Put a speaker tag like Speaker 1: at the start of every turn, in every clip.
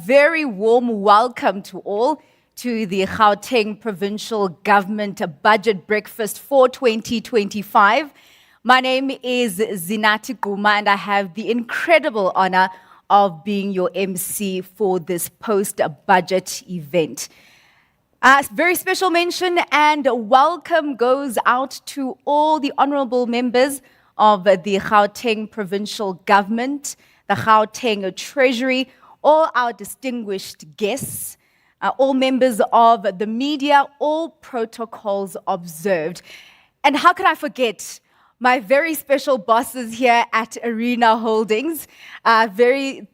Speaker 1: very warm welcome to all to the Gauteng Provincial Government Budget Breakfast for 2025. My name is Zinati Guma and I have the incredible honor of being your MC for this post-budget event. A very special mention and welcome goes out to all the honorable members of the Gauteng Provincial Government, the Gauteng Treasury, all our distinguished guests, all members of the media, all protocols observed. And how could I forget my very special bosses here at Arena Holdings? Very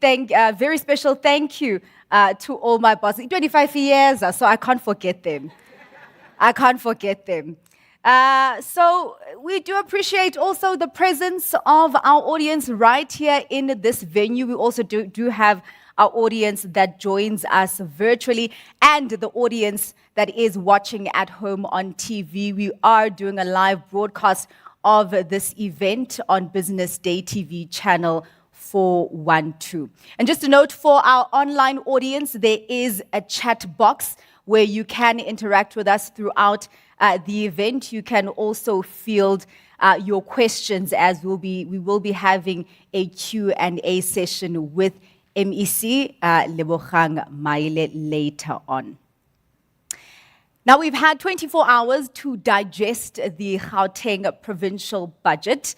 Speaker 1: special thank you to all my bosses. 25 years, so I can't forget them. So we do appreciate also the presence of our audience right here in this venue. We also do have our audience that joins us virtually and the audience that is watching at home on TV. We are doing a live broadcast of this event on Business Day TV channel 412. And just a note for our online audience, there is a chat box where you can interact with us throughout the event. You can also field your questions as we will be having a Q&A session with MEC Lebogang Maile later on. Now, we've had 24 hours to digest the Gauteng provincial budget.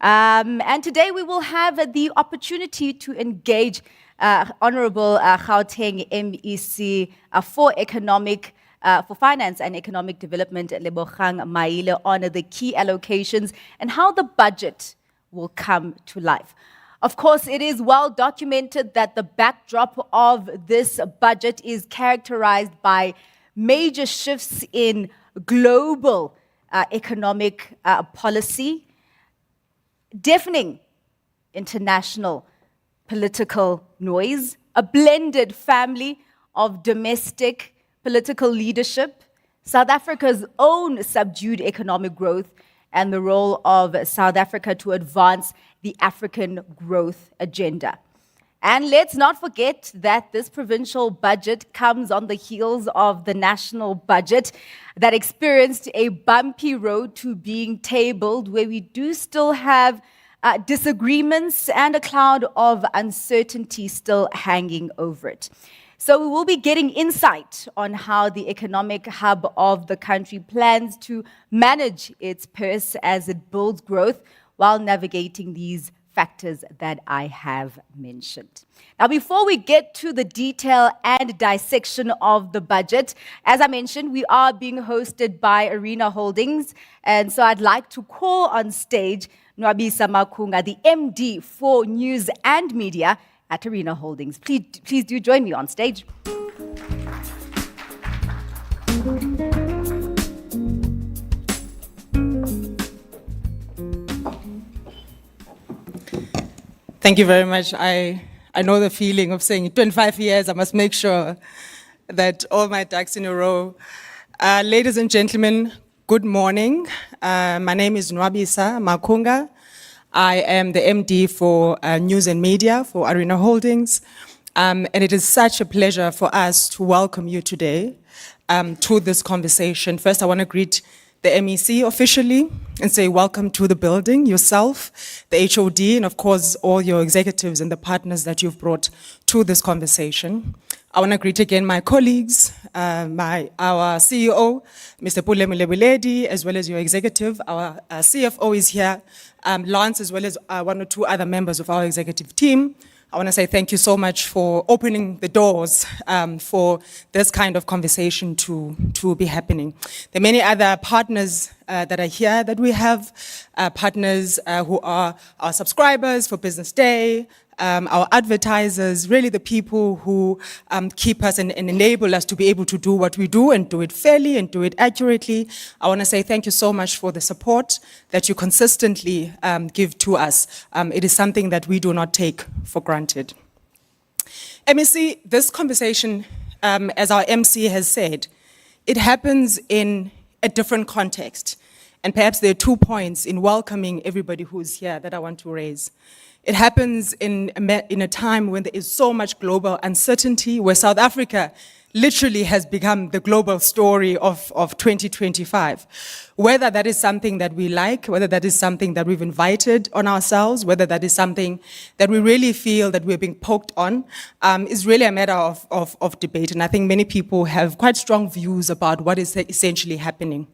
Speaker 1: And today we will have the opportunity to engage Honorable Gauteng MEC for Finance and Economic Development, Lebogang Maile, on the key allocations and how the budget will come to life. Of course, it is well documented that the backdrop of this budget is characterized by major shifts in global economic policy, deafening international political noise, a blended family of domestic political leadership, South Africa's own subdued economic growth, and the role of South Africa to advance the African growth agenda. And let's not forget that this provincial budget comes on the heels of the national budget that experienced a bumpy road to being tabled, where we do still have disagreements and a cloud of uncertainty still hanging over it. So we will be getting insight on how the economic hub of the country plans to manage its purse as it builds growth while navigating these factors that I have mentioned. Now, before we get to the detail and dissection of the budget, as I mentioned, we are being hosted by Arena Holdings, and so I'd like to call on stage Nwabisa Makunga, the MD for News and Media at Arena Holdings. Please do join me on stage.
Speaker 2: Thank you very much. I know the feeling of saying 25 years. I must make sure that all my ducks in a row. Ladies and gentlemen, good morning. My name is Nwabisa Makunga. I am the MD for News and Media for Arena Holdings. And it is such a pleasure for us to welcome you today to this conversation. First, I want to greet the MEC officially and say welcome to the building, yourself, the HOD, and of course, all your executives and the partners that you've brought to this conversation. I want to greet again my colleagues, our CEO, Mr. Pule Mulebuledi, as well as your executive. Our CFO is here, Lance, as well as one or two other members of our executive team. I want to say thank you so much for opening the doors for this kind of conversation to be happening. There are many other partners that are here that we have, partners who are our subscribers for Business Day, our advertisers, really the people who keep us and enable us to be able to do what we do and do it fairly and do it accurately. I want to say thank you so much for the support that you consistently give to us. It is something that we do not take for granted. MEC, this conversation, as our MC has said, it happens in a different context. And perhaps there are 2 points in welcoming everybody who's here that I want to raise. It happens in a time when there is so much global uncertainty, where South Africa literally has become the global story of 2025. Whether that is something that we like, whether that is something that we've invited on ourselves, whether that is something that we really feel that we're being poked on, is really a matter of debate. And I think many people have quite strong views about what is essentially happening.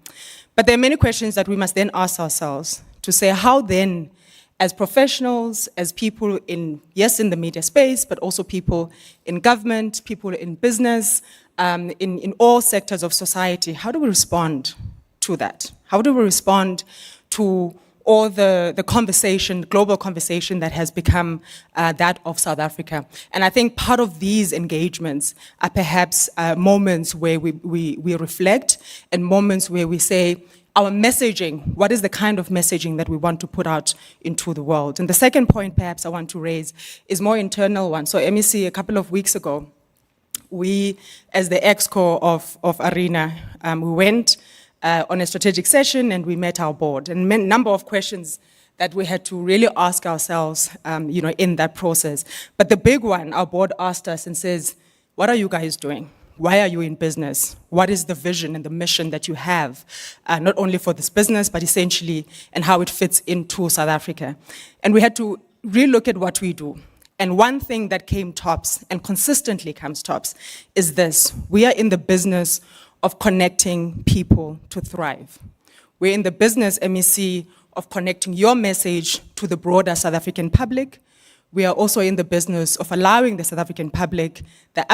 Speaker 2: But there are many questions that we must then ask ourselves to say, how then, as professionals, as people in the media space, but also people in government, people in business, in all sectors of society, how do we respond to that? How do we respond to all the conversation, global conversation that has become that of South Africa? And I think part of these engagements are perhaps moments where we reflect, and moments where we say, our messaging, what is the kind of messaging that we want to put out into the world? And the second point perhaps I want to raise is more internal one. So MEC, a couple of weeks ago, we, as the ExCo of Arena, we went on a strategic session and we met our board. And a number of questions that we had to really ask ourselves, in that process. But the big one, our board asked us and says, what are you guys doing? Why are you in business? What is the vision and the mission that you have, not only for this business, but essentially, and how it fits into South Africa? And we had to relook at what we do. And one thing that came tops, and consistently comes tops, is this: we are in the business of connecting people to thrive. We're in the business, MEC, of connecting your message to the broader South African public. We are also in the business of allowing the South African public, the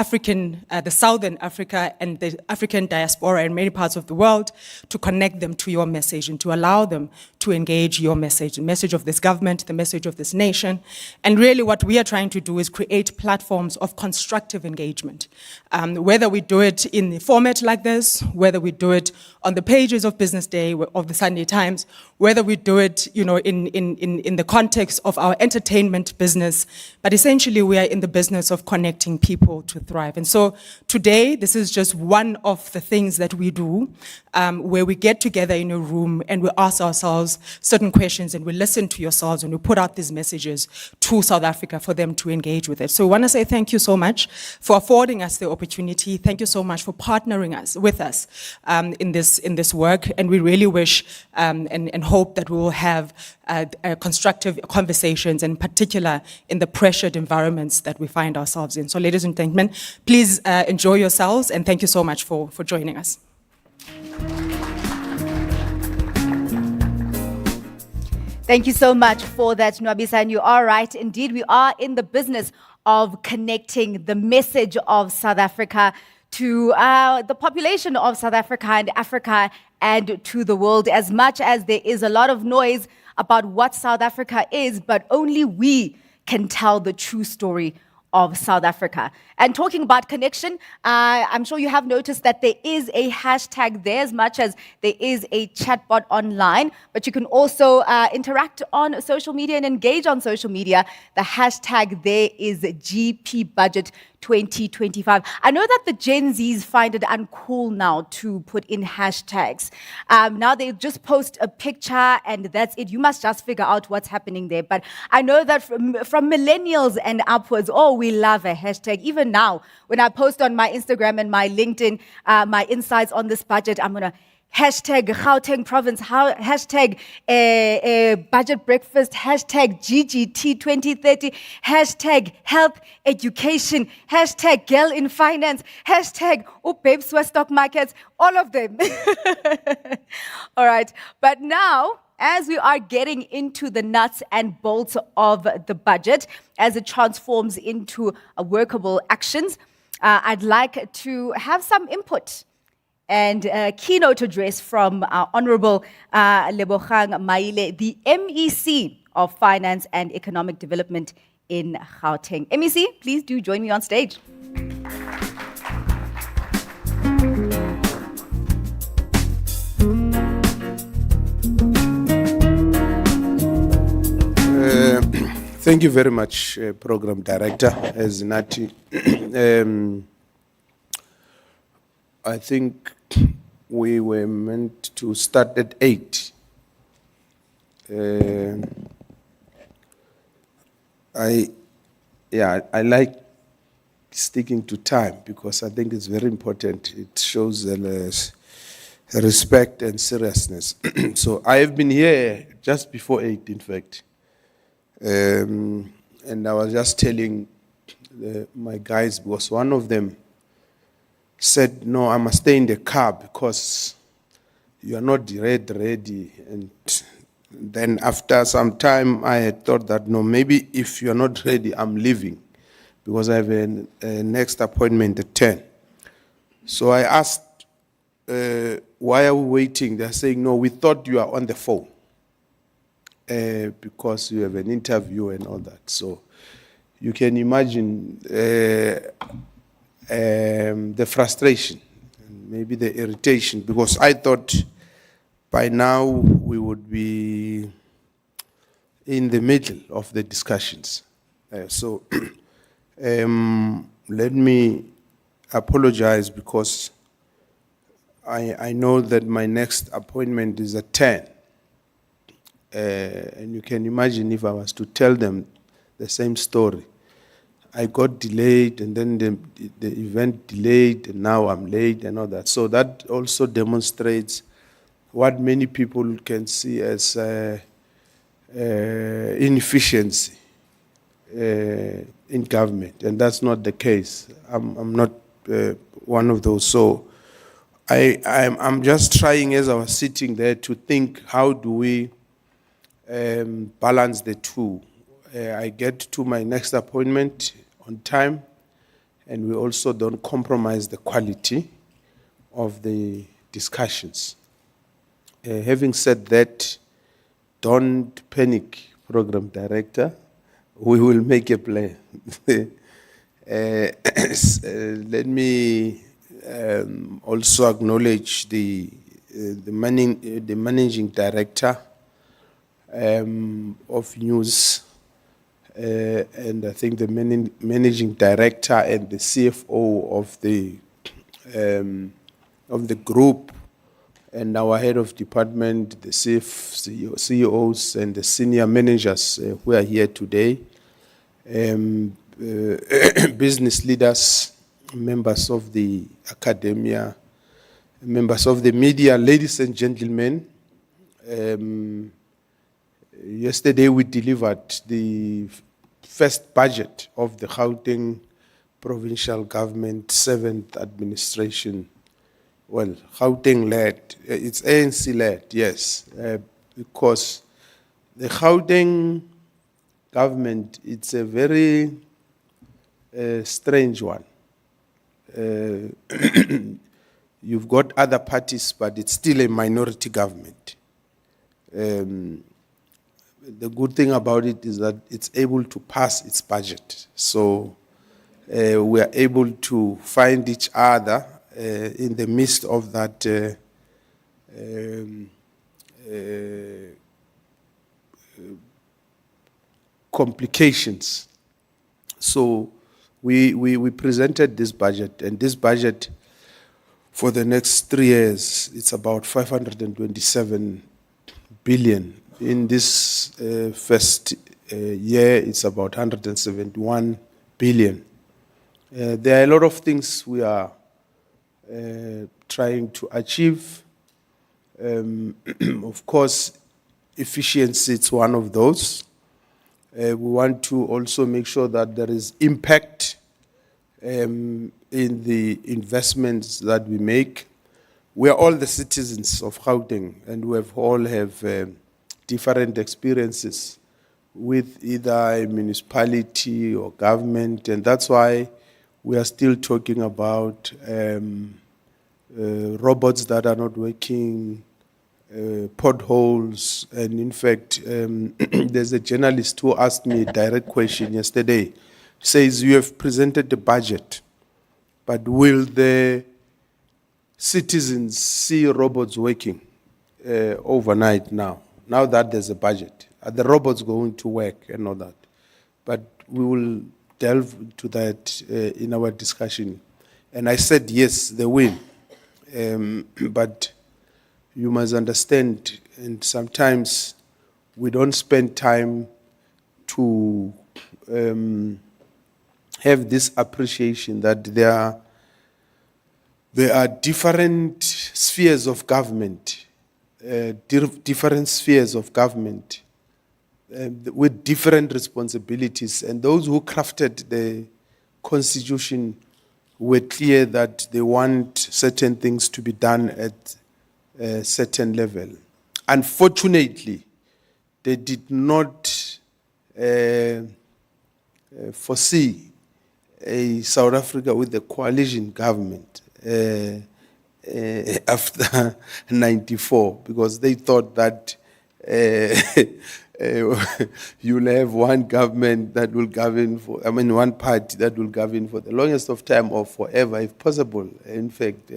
Speaker 2: Southern Africa and the African diaspora in many parts of the world, to connect them to your message and to allow them to engage your message, the message of this government, the message of this nation. And really what we are trying to do is create platforms of constructive engagement. Whether we do it in a format like this, whether we do it on the pages of Business Day, of the Sunday Times, whether we do it in the context of our entertainment business, but essentially we are in the business of connecting people to thrive. And so today, this is just one of the things that we do, where we get together in a room and we ask ourselves certain questions and we listen to yourselves and we put out these messages to South Africa for them to engage with it. So we want to say thank you so much for affording us the opportunity. Thank you so much for partnering with us in this work. And we really wish and hope that we will have constructive conversations, in particular in the pressured environments that we find ourselves in. So ladies and gentlemen, please enjoy yourselves, and thank you so much for joining us.
Speaker 1: Thank you so much for that, Nwabisa. And you are right. Indeed, we are in the business of connecting the message of South Africa to the population of South Africa and to the world. As much as there is a lot of noise about what South Africa is, but only we can tell the true story of South Africa. And talking about connection, I'm sure you have noticed that there is a hashtag there as much as there is a chatbot online, but you can also interact on social media and engage on social media. The hashtag there is GP Budget 2025. I know that the Gen Zs find it uncool now to put in hashtags. Now they just post a picture and that's it. You must just figure out what's happening there. But I know that from millennials and upwards, we love a hashtag. Even now, when I post on my Instagram and my LinkedIn, my insights on this budget, I'm going to hashtag Gauteng Province, hashtag budget breakfast, hashtag GGT 2030, hashtag health education, hashtag girl in finance, hashtag babes were stock markets, all of them. All right. But now, as we are getting into the nuts and bolts of the budget, as it transforms into workable actions, I'd like to have some input and a keynote address from Honorable Lebogang Maile, the MEC of Finance and Economic Development in Gauteng. MEC, please do join me on stage.
Speaker 3: Thank you very much, Program Director, as Nati. I think we were meant to start at 8, I like sticking to time because I think it's very important. It shows respect and seriousness. So I have been here just before 8, in fact. And I was just telling my guys, because one of them said, no, I must stay in the car because you are not ready. And then after some time, I had thought that, no, maybe if you're not ready, I'm leaving because I have a next appointment at 10. So I asked, why are we waiting? They're saying, no, we thought you are on the phone because you have an interview and all that. So you can imagine the frustration, and maybe the irritation, because I thought by now we would be in the middle of the discussions. So let me apologize because I know that my next appointment is at 10. And you can imagine if I was to tell them the same story. I got delayed, and then the event delayed, and now I'm late and all that. So that also demonstrates what many people can see as inefficiency in government, and that's not the case. I'm not one of those. So I'm just trying, as I was sitting there, to think, how do we balance the two? I get to my next appointment on time, and we also don't compromise the quality of the discussions. Having said that, don't panic, Program Director. We will make a plan. Let me also acknowledge the Managing Director of News, and I think the Managing Director and the CFO of the group, and our head of department, the CEOs and the senior managers who are here today, business leaders, members of the academia, members of the media, ladies and gentlemen. Yesterday we delivered the first budget of the Gauteng Provincial Government 7th Administration. Well, Gauteng-led, it's ANC-led, yes, because the Gauteng government, it's a very strange one. You've got other parties, but it's still a minority government. The good thing about it is that it's able to pass its budget. So we are able to find each other in the midst of that complications. So we presented this budget, and this budget for the next 3 years, it's about 527 billion. In this first year, it's about 171 billion. There are a lot of things we are trying to achieve. Of course, efficiency is one of those. We want to also make sure that there is impact in the investments that we make. We are all the citizens of Gauteng, and we all have different experiences with either a municipality or government, and that's why we are still talking about robots that are not working, potholes, and in fact, there's a journalist who asked me a direct question yesterday. Says, you have presented the budget, but will the citizens see robots working overnight now that there's a budget? Are the robots going to work and all that? But we will delve into that in our discussion. And I said, yes, they will. But you must understand, and sometimes we don't spend time to have this appreciation that there are different spheres of government, different spheres of government with different responsibilities. And those who crafted the constitution were clear that they want certain things to be done at a certain level. Unfortunately, they did not foresee a South Africa with a coalition government after 94, because they thought that you'll have one government that will govern one party that will govern for the longest of time or forever, if possible. In fact,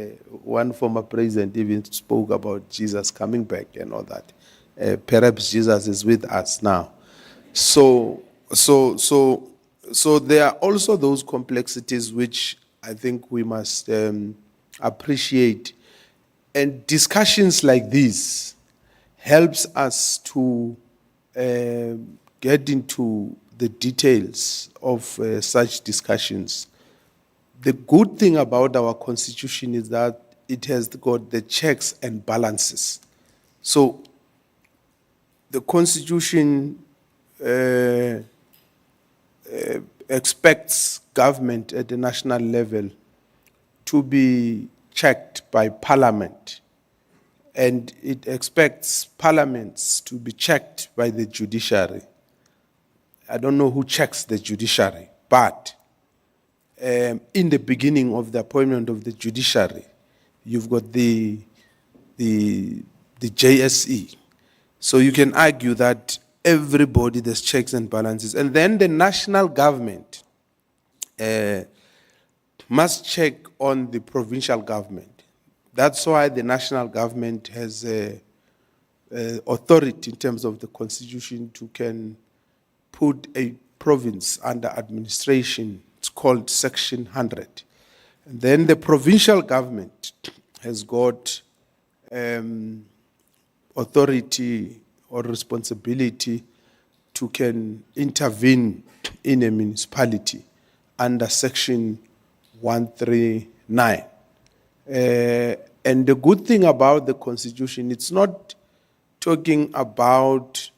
Speaker 3: one former president even spoke about Jesus coming back and all that. Perhaps Jesus is with us now. So there are also those complexities which I think we must appreciate. And discussions like these helps us to get into the details of such discussions. The good thing about our constitution is that it has got the checks and balances. So the constitution expects government at the national level to be checked by parliament, and it expects parliaments to be checked by the judiciary. I don't know who checks the judiciary, but in the beginning of the appointment of the judiciary, you've got the JSE. So you can argue that everybody, there's checks and balances. And then the national government must check on the provincial government. That's why the national government has authority in terms of the constitution to can put a province under administration. It's called Section 100. And then the provincial government has got authority or responsibility to can intervene in a municipality under Section 139. And the good thing about the Constitution, it's not talking about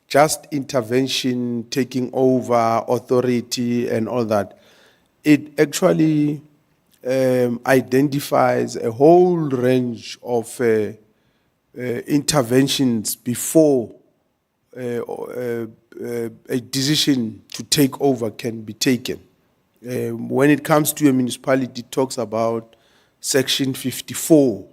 Speaker 3: just intervention, taking over authority and all that. It actually identifies a whole range of interventions before a decision to take over can be taken. When it comes to a municipality, it talks about Section 54,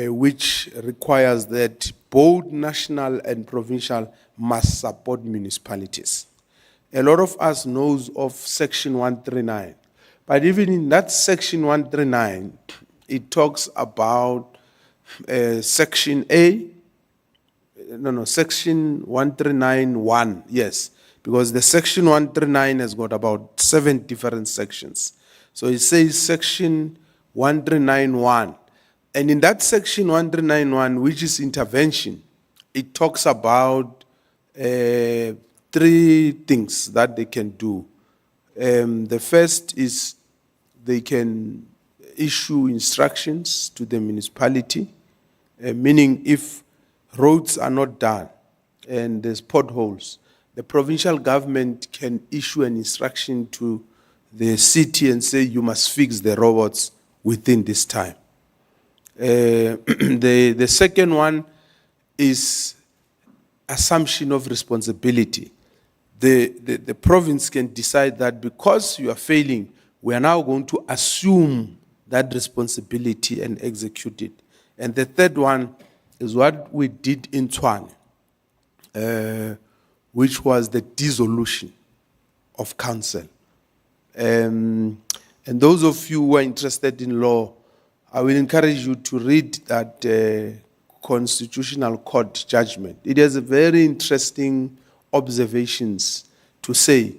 Speaker 3: which requires that both national and provincial must support municipalities. A lot of us knows of Section 139, but even in that Section 139, it talks about Section Section 139(1), yes, because the Section 139 has got about 7 different sections. So it says Section 139(1), and in that Section 139(1), which is intervention, it talks about 3 things that they can do. The first is they can issue instructions to the municipality, meaning if roads are not done and there's potholes, the provincial government can issue an instruction to the city and say you must fix the roads within this time. The second one is assumption of responsibility. The province can decide that because you are failing, we are now going to assume that responsibility and execute it. And the third one is what we did in Tshwane, which was the dissolution of council. And those of you who are interested in law, I will encourage you to read that Constitutional Court judgment. It has a very interesting observations to say,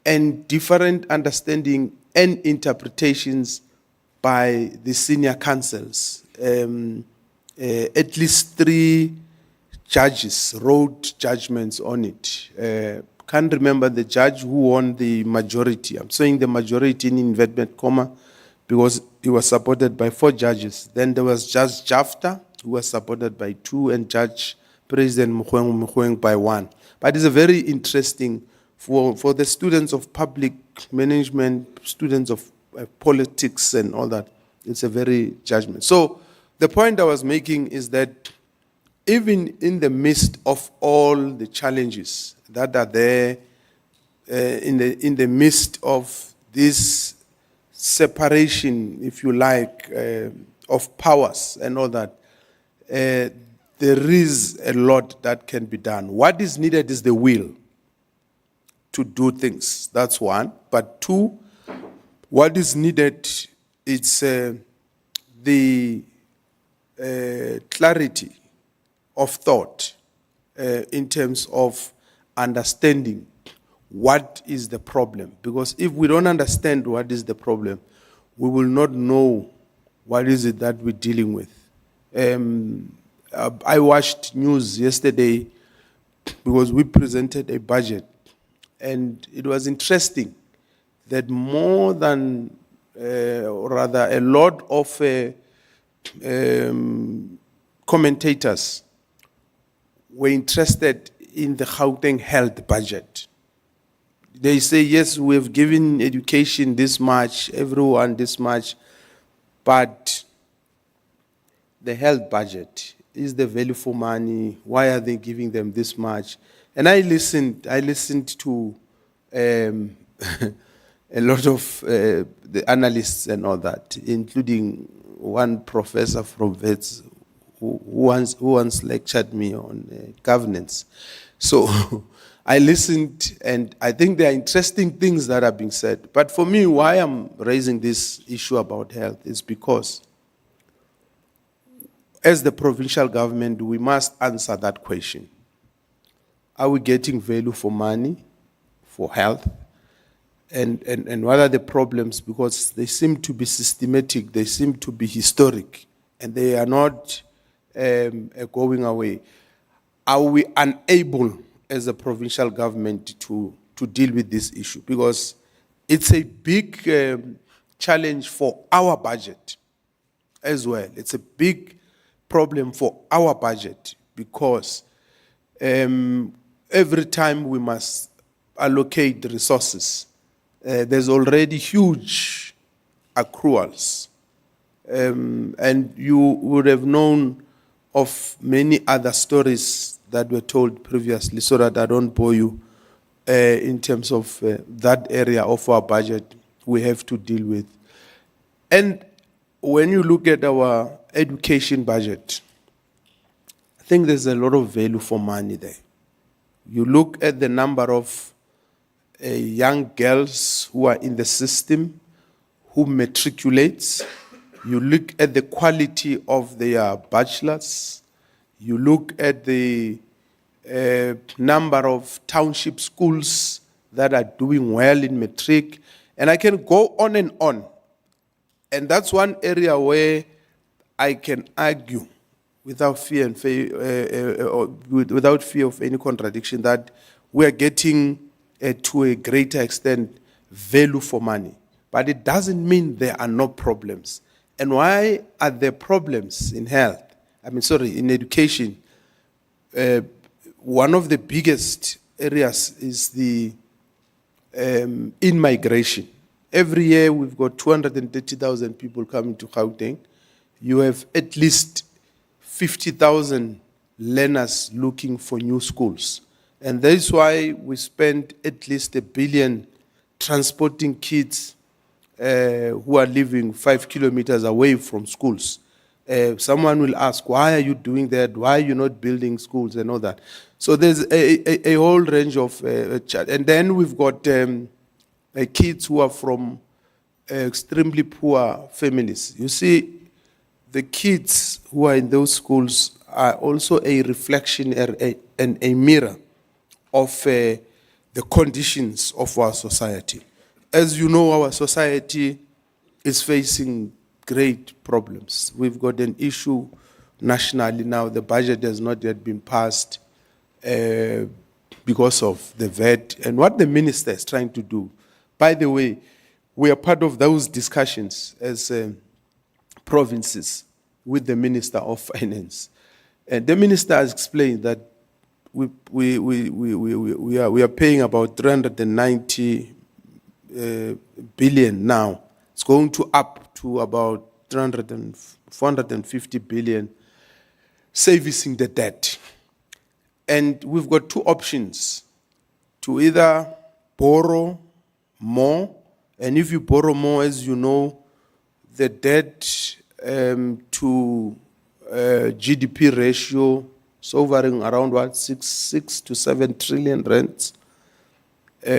Speaker 3: and different understanding and interpretations by the senior councils. At least 3 judges wrote judgments on it. Can't remember the judge who won the majority. I'm saying the majority in inverted comma because he was supported by 4 judges. Then there was Judge Jafta, who was supported by 2, and Judge President Mukweng by 1. But it's a very interesting for the students of public management, students of politics and all that. It's a very judgment. So the point I was making is that even in the midst of all the challenges that are there, in the midst of this separation, if you like, of powers and all that, there is a lot that can be done. What is needed is the will to do things. That's one. But 2, what is needed is the clarity of thought in terms of understanding what is the problem. Because if we don't understand what is the problem, we will not know what is it that we're dealing with. I watched news yesterday because we presented a budget, and it was interesting that more than, or rather a lot of commentators were interested in the Gauteng health budget. They say, yes, we have given education this much, everyone this much, but the health budget, is the value for money? Why are they giving them this much? And I listened to a lot of the analysts and all that, including one professor from Wits who once lectured me on governance. So I listened, and I think there are interesting things that are being said. But for me, why I'm raising this issue about health is because as the provincial government, we must answer that question. Are we getting value for money, for health? And what are the problems? Because they seem to be systematic, they seem to be historic, and they are not going away. Are we unable as a provincial government to deal with this issue? Because it's a big challenge for our budget as well. It's a big problem for our budget because every time we must allocate the resources, there's already huge accruals. And you would have known of many other stories that were told previously, so that I don't bore you in terms of that area of our budget we have to deal with. And when you look at our education budget, I think there's a lot of value for money there. You look at the number of young girls who are in the system, who matriculates. You look at the quality of their bachelors. You look at the number of township schools that are doing well in matric. And I can go on and on. And that's one area where I can argue without fear without fear of any contradiction that we are getting to a greater extent value for money. But it doesn't mean there are no problems. And why are there problems in health? In education. One of the biggest areas is the in-migration. Every year we've got 230,000 people coming to Gauteng. You have at least 50,000 learners looking for new schools. And that is why we spend at least R1 billion transporting kids who are living 5 kilometers away from schools. Someone will ask, why are you doing that? Why are you not building schools and all that? So there's a whole range of, and then we've got kids who are from extremely poor families. You see, the kids who are in those schools are also a reflection and a mirror of the conditions of our society. As you know, our society is facing great problems. We've got an issue nationally now. The budget has not yet been passed because of the VAT and what the minister is trying to do. By the way, we are part of those discussions as provinces with the Minister of Finance. And the minister has explained that we are paying about 390 billion now. It's going to up to about 450 billion servicing the debt. And we've got two options: to either borrow more, and if you borrow more, as you know, the debt to GDP ratio is hovering around what, 6 to 7 trillion rands.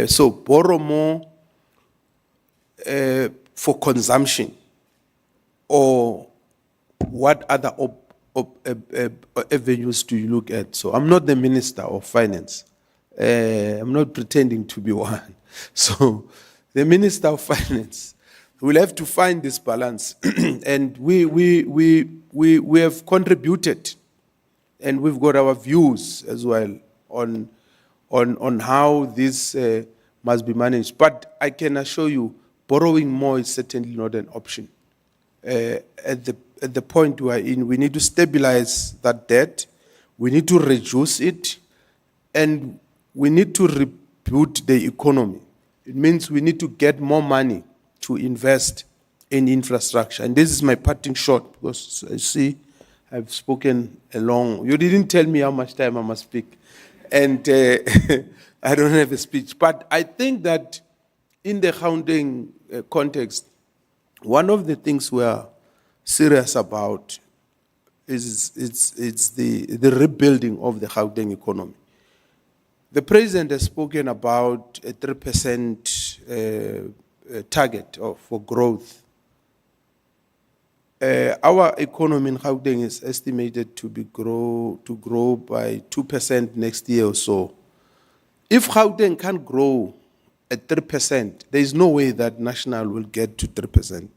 Speaker 3: So borrow more for consumption, or what other avenues do you look at? So I'm not the Minister of Finance. I'm not pretending to be one. So the Minister of Finance will have to find this balance. And we have contributed, and we've got our views as well on how this must be managed. But I can assure you, borrowing more is certainly not an option. At the point we are in, we need to stabilize that debt, we need to reduce it, and we need to reboot the economy. It means we need to get more money to invest in infrastructure. And this is my parting shot, because I see I've spoken a long. You didn't tell me how much time I must speak, and I don't have a speech. But I think that in the Gauteng context, one of the things we are serious about is the rebuilding of the Gauteng economy. The president has spoken about a 3% target for growth. Our economy in Gauteng is estimated to grow by 2% next year or so. If Gauteng can't grow at 3%, there is no way that national will get to 3%.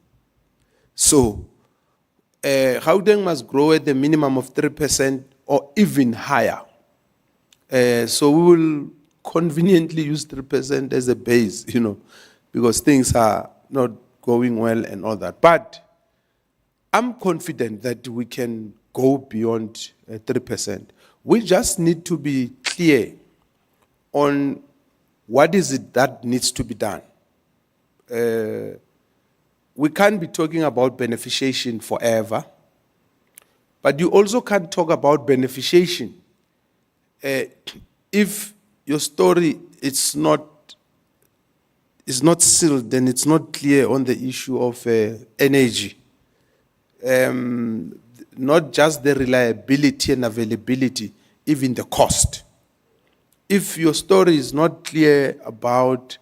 Speaker 3: So Gauteng must grow at the minimum of 3% or even higher. So we will conveniently use 3% as a base, because things are not going well and all that. But I'm confident that we can go beyond 3%. We just need to be clear on what is it that needs to be done. We can't be talking about beneficiation forever, but you also can't talk about beneficiation if your story is not sealed, then it's not clear on the issue of energy. Not just the reliability and availability, even the cost. If your story is not clear about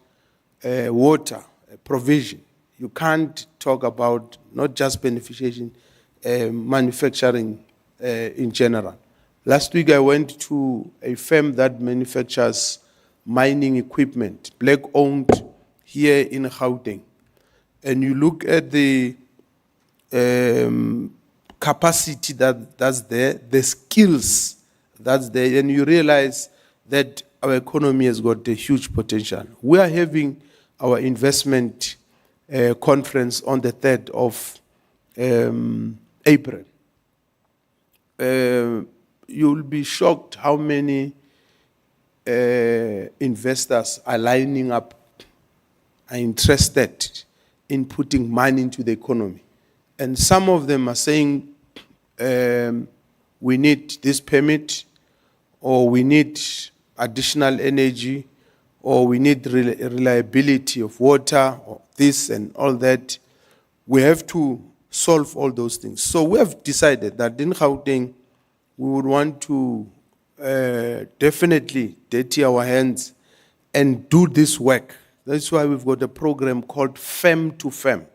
Speaker 3: water provision, you can't talk about not just beneficiation, manufacturing in general. Last week I went to a firm that manufactures mining equipment, black-owned, here in Gauteng. And you look at the capacity that's there, the skills that's there, and you realize that our economy has got a huge potential. We are having our investment conference on the 3rd of April. You'll be shocked how many investors are lining up, are interested in putting money into the economy. And some of them are saying, we need this permit, or we need additional energy, or we need reliability of water, or this and all that. We have to solve all those things. So we have decided that in Gauteng, we would want to definitely dirty our hands and do this work. That's why we've got a program called Firm to Firm.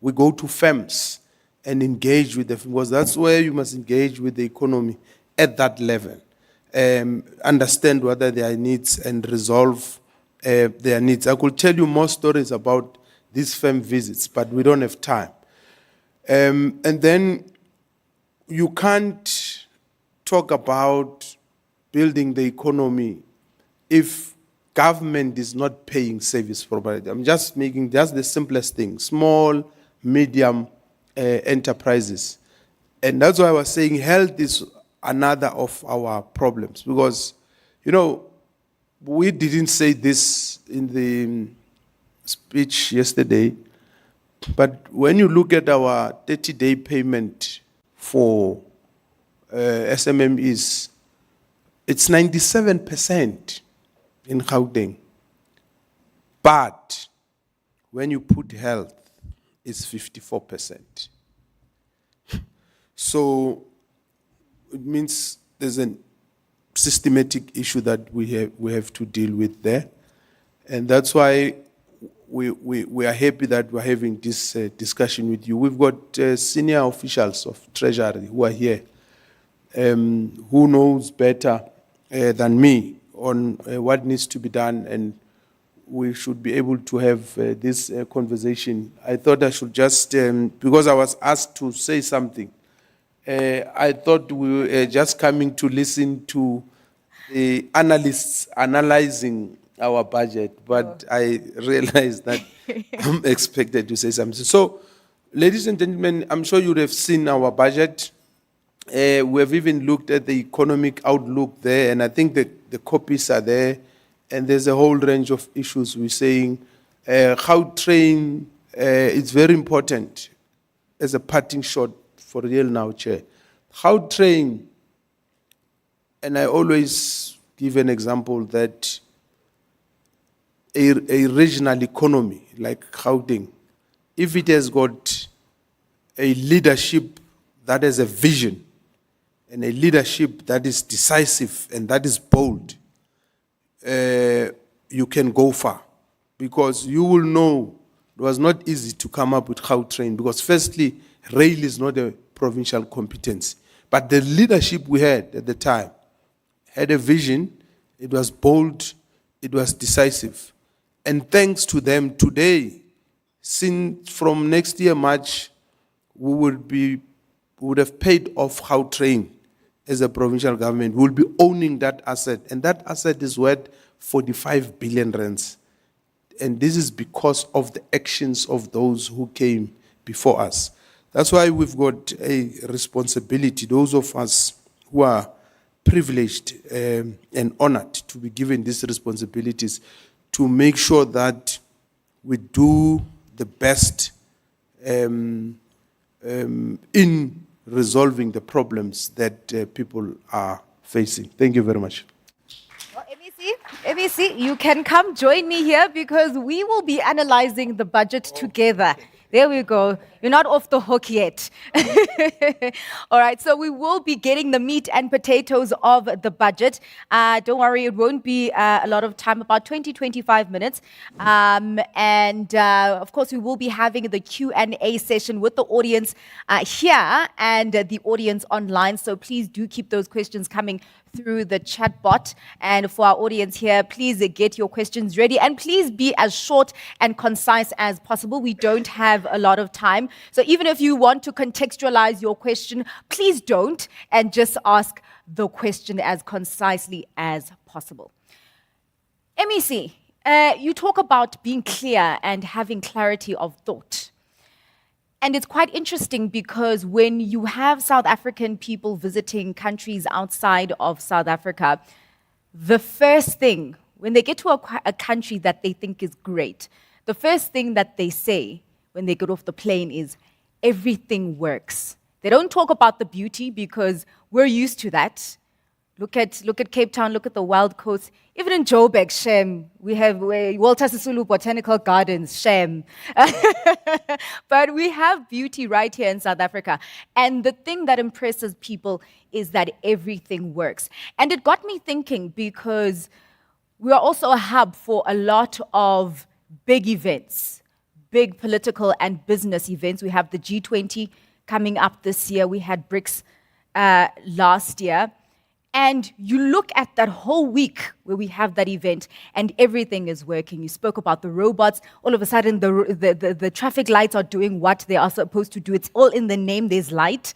Speaker 3: We go to firms and engage with them, because that's where you must engage with the economy at that level. Understand what are their needs and resolve their needs. I could tell you more stories about these firm visits, but we don't have time. And then you can't talk about building the economy if government is not paying service providers. I'm just making just the simplest thing, small, medium enterprises. And that's why I was saying health is another of our problems, because, we didn't say this in the speech yesterday, but when you look at our 30-day payment for SMMEs, it's 97% in Gauteng. But when you put health, it's 54%. So it means there's a systematic issue that we have to deal with there. And that's why we are happy that we're having this discussion with you. We've got senior officials of Treasury who are here, who knows better than me on what needs to be done, and we should be able to have this conversation. I thought I should just, because I was asked to say something, I thought we were just coming to listen to the analysts analyzing our budget, but I realized that I'm expected to say something. So, ladies and gentlemen, I'm sure you would have seen our budget. We have even looked at the economic outlook there, and I think that the copies are there, and there's a whole range of issues. We're saying how train, it's very important as a parting shot for real now, Chair. How train, and I always give an example that a regional economy like Gauteng, if it has got a leadership that has a vision, and a leadership that is decisive and that is bold, you can go far. Because you will know it was not easy to come up with Gautrain, because firstly, rail is not a provincial competence. But the leadership we had at the time had a vision, it was bold, it was decisive. And thanks to them today, since from next year March, we would have paid off Gautrain as a provincial government. We'll be owning that asset, and that asset is worth 45 billion rands. And this is because of the actions of those who came before us. That's why we've got a responsibility, those of us who are privileged and honored to be given these responsibilities, to make sure that we do the best in resolving the problems that people are facing. Thank you very much.
Speaker 1: Well, MEC, you can come join me here because we will be analyzing the budget together. There we go. You're not off the hook yet. All right, so we will be getting the meat and potatoes of the budget. Don't worry, it won't be a lot of time, about 20, 25 minutes. Of course, we will be having the Q&A session with the audience here and the audience online. So please do keep those questions coming through the chat bot. And for our audience here, please get your questions ready. And please be as short and concise as possible. We don't have a lot of time. So even if you want to contextualize your question, please don't, and just ask the question as concisely as possible. MEC, you talk about being clear and having clarity of thought. And it's quite interesting because when you have South African people visiting countries outside of South Africa, the first thing, when they get to a country that they think is great, the first thing that they say when they get off the plane is, everything works. They don't talk about the beauty because we're used to that. Look at Cape Town, look at the Wild Coast. Even in Joburg, Shem, we have Walter Sisulu Botanical Gardens, Shem. But we have beauty right here in South Africa. And the thing that impresses people is that everything works. And it got me thinking because we are also a hub for a lot of big events, big political and business events. We have the G20 coming up this year. We had BRICS last year. And you look at that whole week where we have that event and everything is working. You spoke about the robots. All of a sudden, the traffic lights are doing what they are supposed to do. It's all in the name, there's light.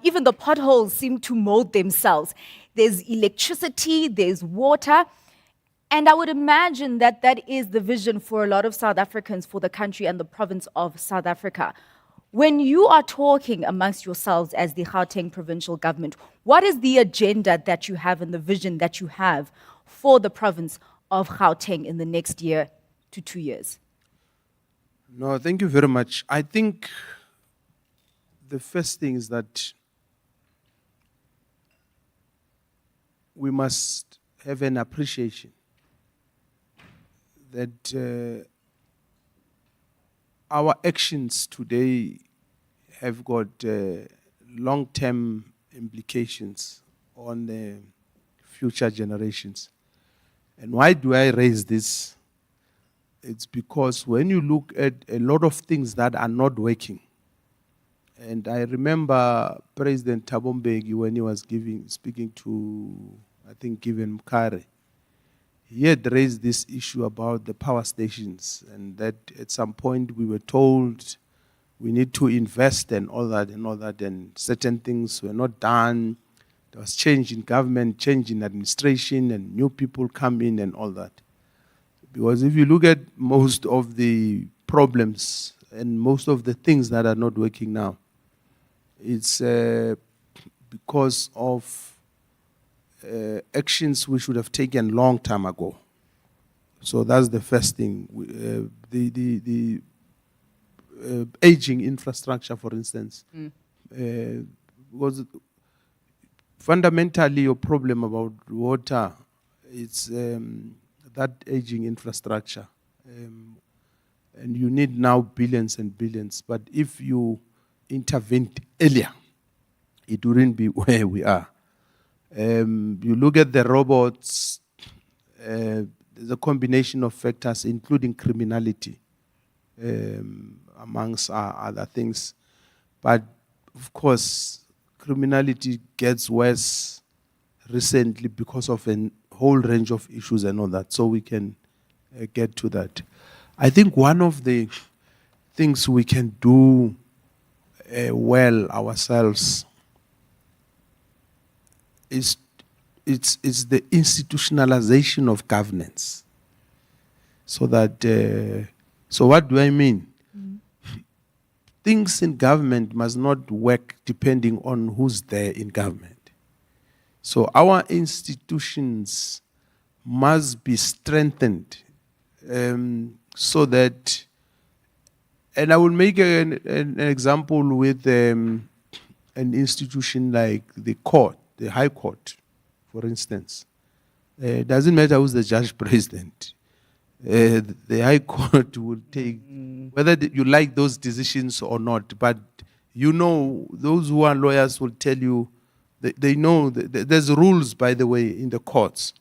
Speaker 1: Even the potholes seem to mold themselves. There's electricity, there's water. And I would imagine that that is the vision for a lot of South Africans, for the country and the province of South Africa. When you are talking amongst yourselves as the Gauteng Provincial Government, what is the agenda that you have and the vision that you have for the province of Gauteng in the next year to 2 years?
Speaker 3: No, thank you very much. I think the first thing is that we must have an appreciation that our actions today have got long-term implications on the future generations. And why do I raise this? It's because when you look at a lot of things that are not working, and I remember President Thabo Mbeki when he was speaking to, I think, Given Mkare, he had raised this issue about the power stations, and that at some point we were told we need to invest and all that, and certain things were not done. There was change in government, change in administration, and new people come in and all that. Because if you look at most of the problems and most of the things that are not working now, it's because of actions we should have taken long time ago. So that's the first thing. The aging infrastructure, for instance, because fundamentally your problem about water, it's that aging infrastructure, and you need now billions and billions. But if you intervened earlier, it wouldn't be where we are. You look at the robots, there's a combination of factors, including criminality, amongst other things. But of course, criminality gets worse recently because of a whole range of issues and all that. So we can get to that. I think one of the things we can do well ourselves is the institutionalization of governance. So that, so what do I mean? Things in government must not work depending on who's there in government. So our institutions must be strengthened so that, and I will make an example with an institution like the court, the High Court, for instance. It doesn't matter who's the judge president. The High Court will take, whether you like those decisions or not, but you know, those who are lawyers will tell you, they know, there's rules, by the way, in the courts.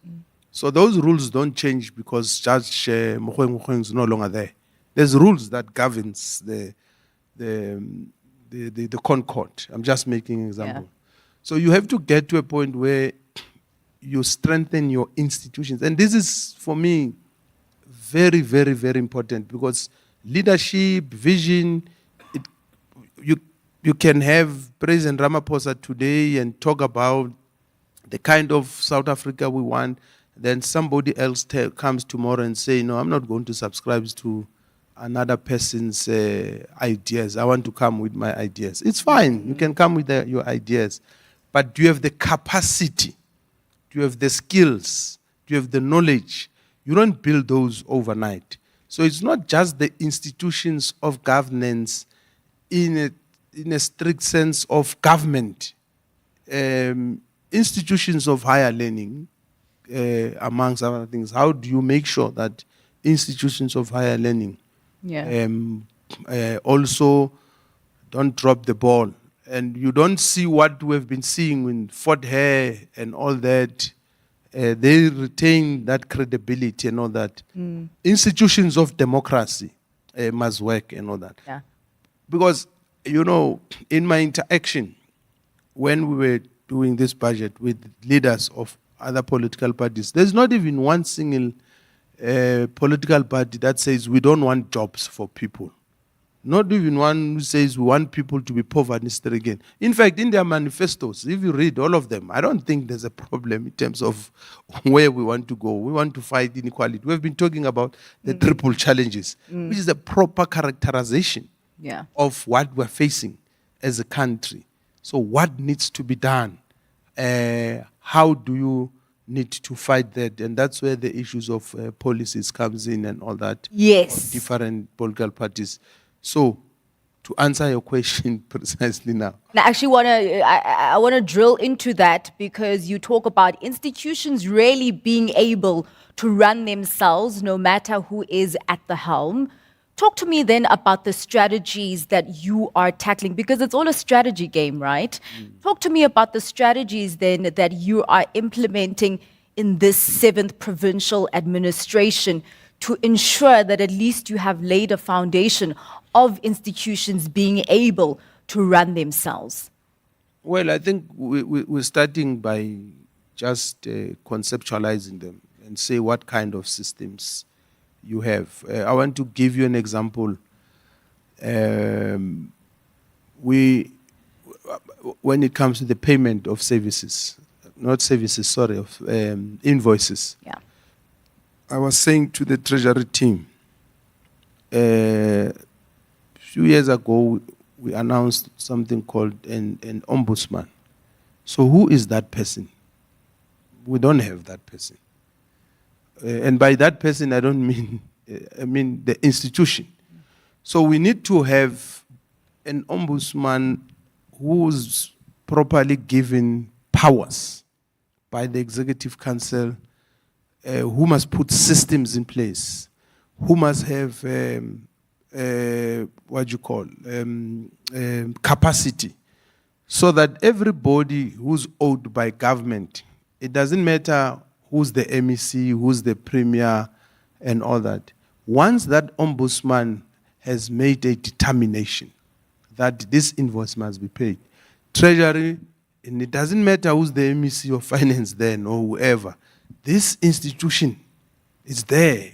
Speaker 3: So those rules don't change because Judge Mogoeng is no longer there. There's rules that governs the Court. I'm just making an example.
Speaker 1: Yeah.
Speaker 3: So you have to get to a point where you strengthen your institutions. And this is, for me, very, very, very important, because leadership, vision, you can have President Ramaphosa today and talk about the kind of South Africa we want. Then somebody else comes tomorrow and say, no, I'm not going to subscribe to another person's ideas. I want to come with my ideas. It's fine. You can come with your ideas. But do you have the capacity? Do you have the skills? Do you have the knowledge? You don't build those overnight. So it's not just the institutions of governance in a strict sense of government. Institutions of higher learning, amongst other things. How do you make sure that institutions of higher learning also don't drop the ball? And you don't see what we've been seeing in Fort Hare and all that. They retain that credibility and all that. Institutions of democracy must work and all that.
Speaker 1: Yeah.
Speaker 3: Because, you know, in my interaction, when we were doing this budget with leaders of other political parties, there's not even one single political party that says we don't want jobs for people. Not even one who says we want people to be poverty-stricken. In fact, in their manifestos, if you read all of them, I don't think there's a problem in terms of where we want to go. We want to fight inequality. We've been talking about the triple challenges, which is a proper characterization of what we're facing as a country. So what needs to be done? How do you need to fight that? And that's where the issues of policies comes in and all that.
Speaker 1: Yes.
Speaker 3: Different political parties. So, to answer your question precisely now.
Speaker 1: And I actually I want to drill into that, because you talk about institutions really being able to run themselves no matter who is at the helm. Talk to me then about the strategies that you are tackling, because it's all a strategy game, right? Talk to me about the strategies then that you are implementing in this 7th provincial administration to ensure that at least you have laid a foundation of institutions being able to run themselves.
Speaker 3: Well, I think we're starting by just conceptualizing them and say what kind of systems you have. I want to give you an example. When it comes to the payment of services, of invoices.
Speaker 1: Yeah.
Speaker 3: I was saying to the Treasury team, a few years ago, we announced something called an ombudsman. So who is that person? We don't have that person. And by that person, I don't mean, I mean the institution. So we need to have an ombudsman who's properly given powers by the Executive Council, who must put systems in place, who must have capacity, so that everybody who's owed by government, it doesn't matter who's the MEC, who's the premier, and all that. Once that ombudsman has made a determination that this invoice must be paid, Treasury, and it doesn't matter who's the MEC or finance then or whoever, this institution is there.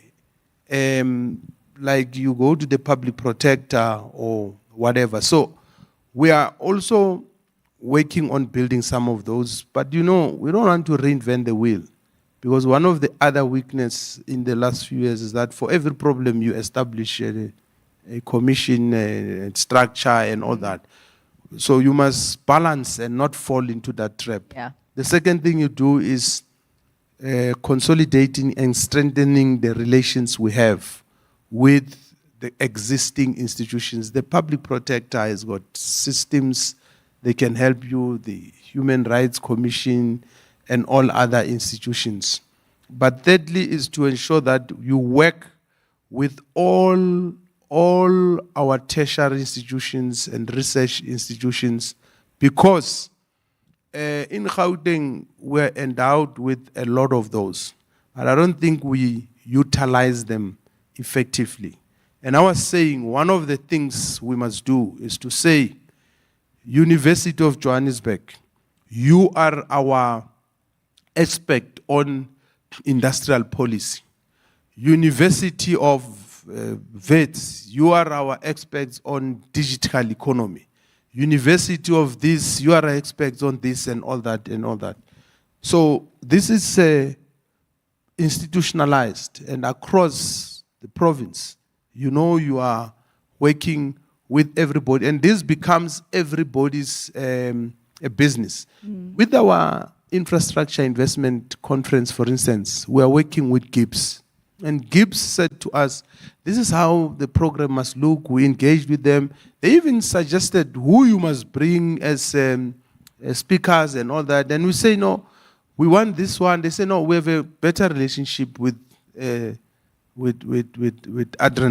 Speaker 3: Like you go to the public protector or whatever. So we are also working on building some of those, but you know, we don't want to reinvent the wheel, because one of the other weaknesses in the last few years is that for every problem you establish a commission, a structure and all that. So you must balance and not fall into that trap.
Speaker 1: Yeah.
Speaker 3: The second thing you do is consolidating and strengthening the relations we have with the existing institutions. The public protector has got systems, they can help you, the Human Rights Commission and all other institutions. But thirdly is to ensure that you work with all our tertiary institutions and research institutions, because in Gauteng we're endowed with a lot of those, and I don't think we utilize them effectively. And I was saying one of the things we must do is to say, University of Johannesburg, you are our expert on industrial policy. University of Wits, you are our experts on digital economy. University of this, you are experts on this and all that and all that. So this is institutionalized, and across the province, you know, you are working with everybody, and this becomes everybody's a business. With our infrastructure investment conference, for instance, we are working with Gibbs. And Gibbs said to us, this is how the program must look. We engaged with them. They even suggested who you must bring as speakers and all that. And we say, no, we want this one. They say, no, we have a better relationship with Adrian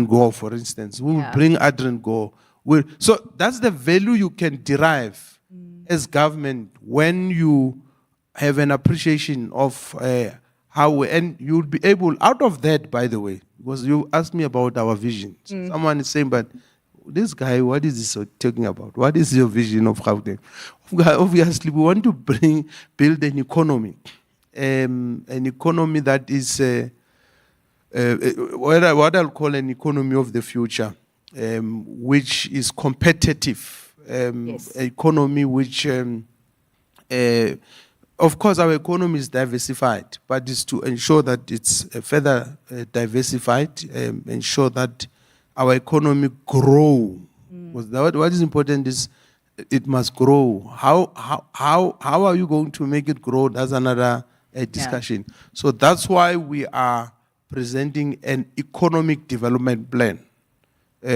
Speaker 3: Gore, for instance. We will bring Adrian Gore. So that's the value you can derive as government when you have an appreciation of how, and you'll be able, out of that, by the way, because you asked me about our vision. Someone is saying, but this guy, what is he talking about? What is your vision of Gauteng? Obviously, we want to build an economy that is what I'll call an economy of the future, which is competitive,
Speaker 1: Yes.
Speaker 3: economy which, of course, our economy is diversified, but it's to ensure that it's further diversified, ensure that our economy grow. Because what is important is it must grow. How are you going to make it grow? That's another discussion. So that's why we are presenting an economic development plan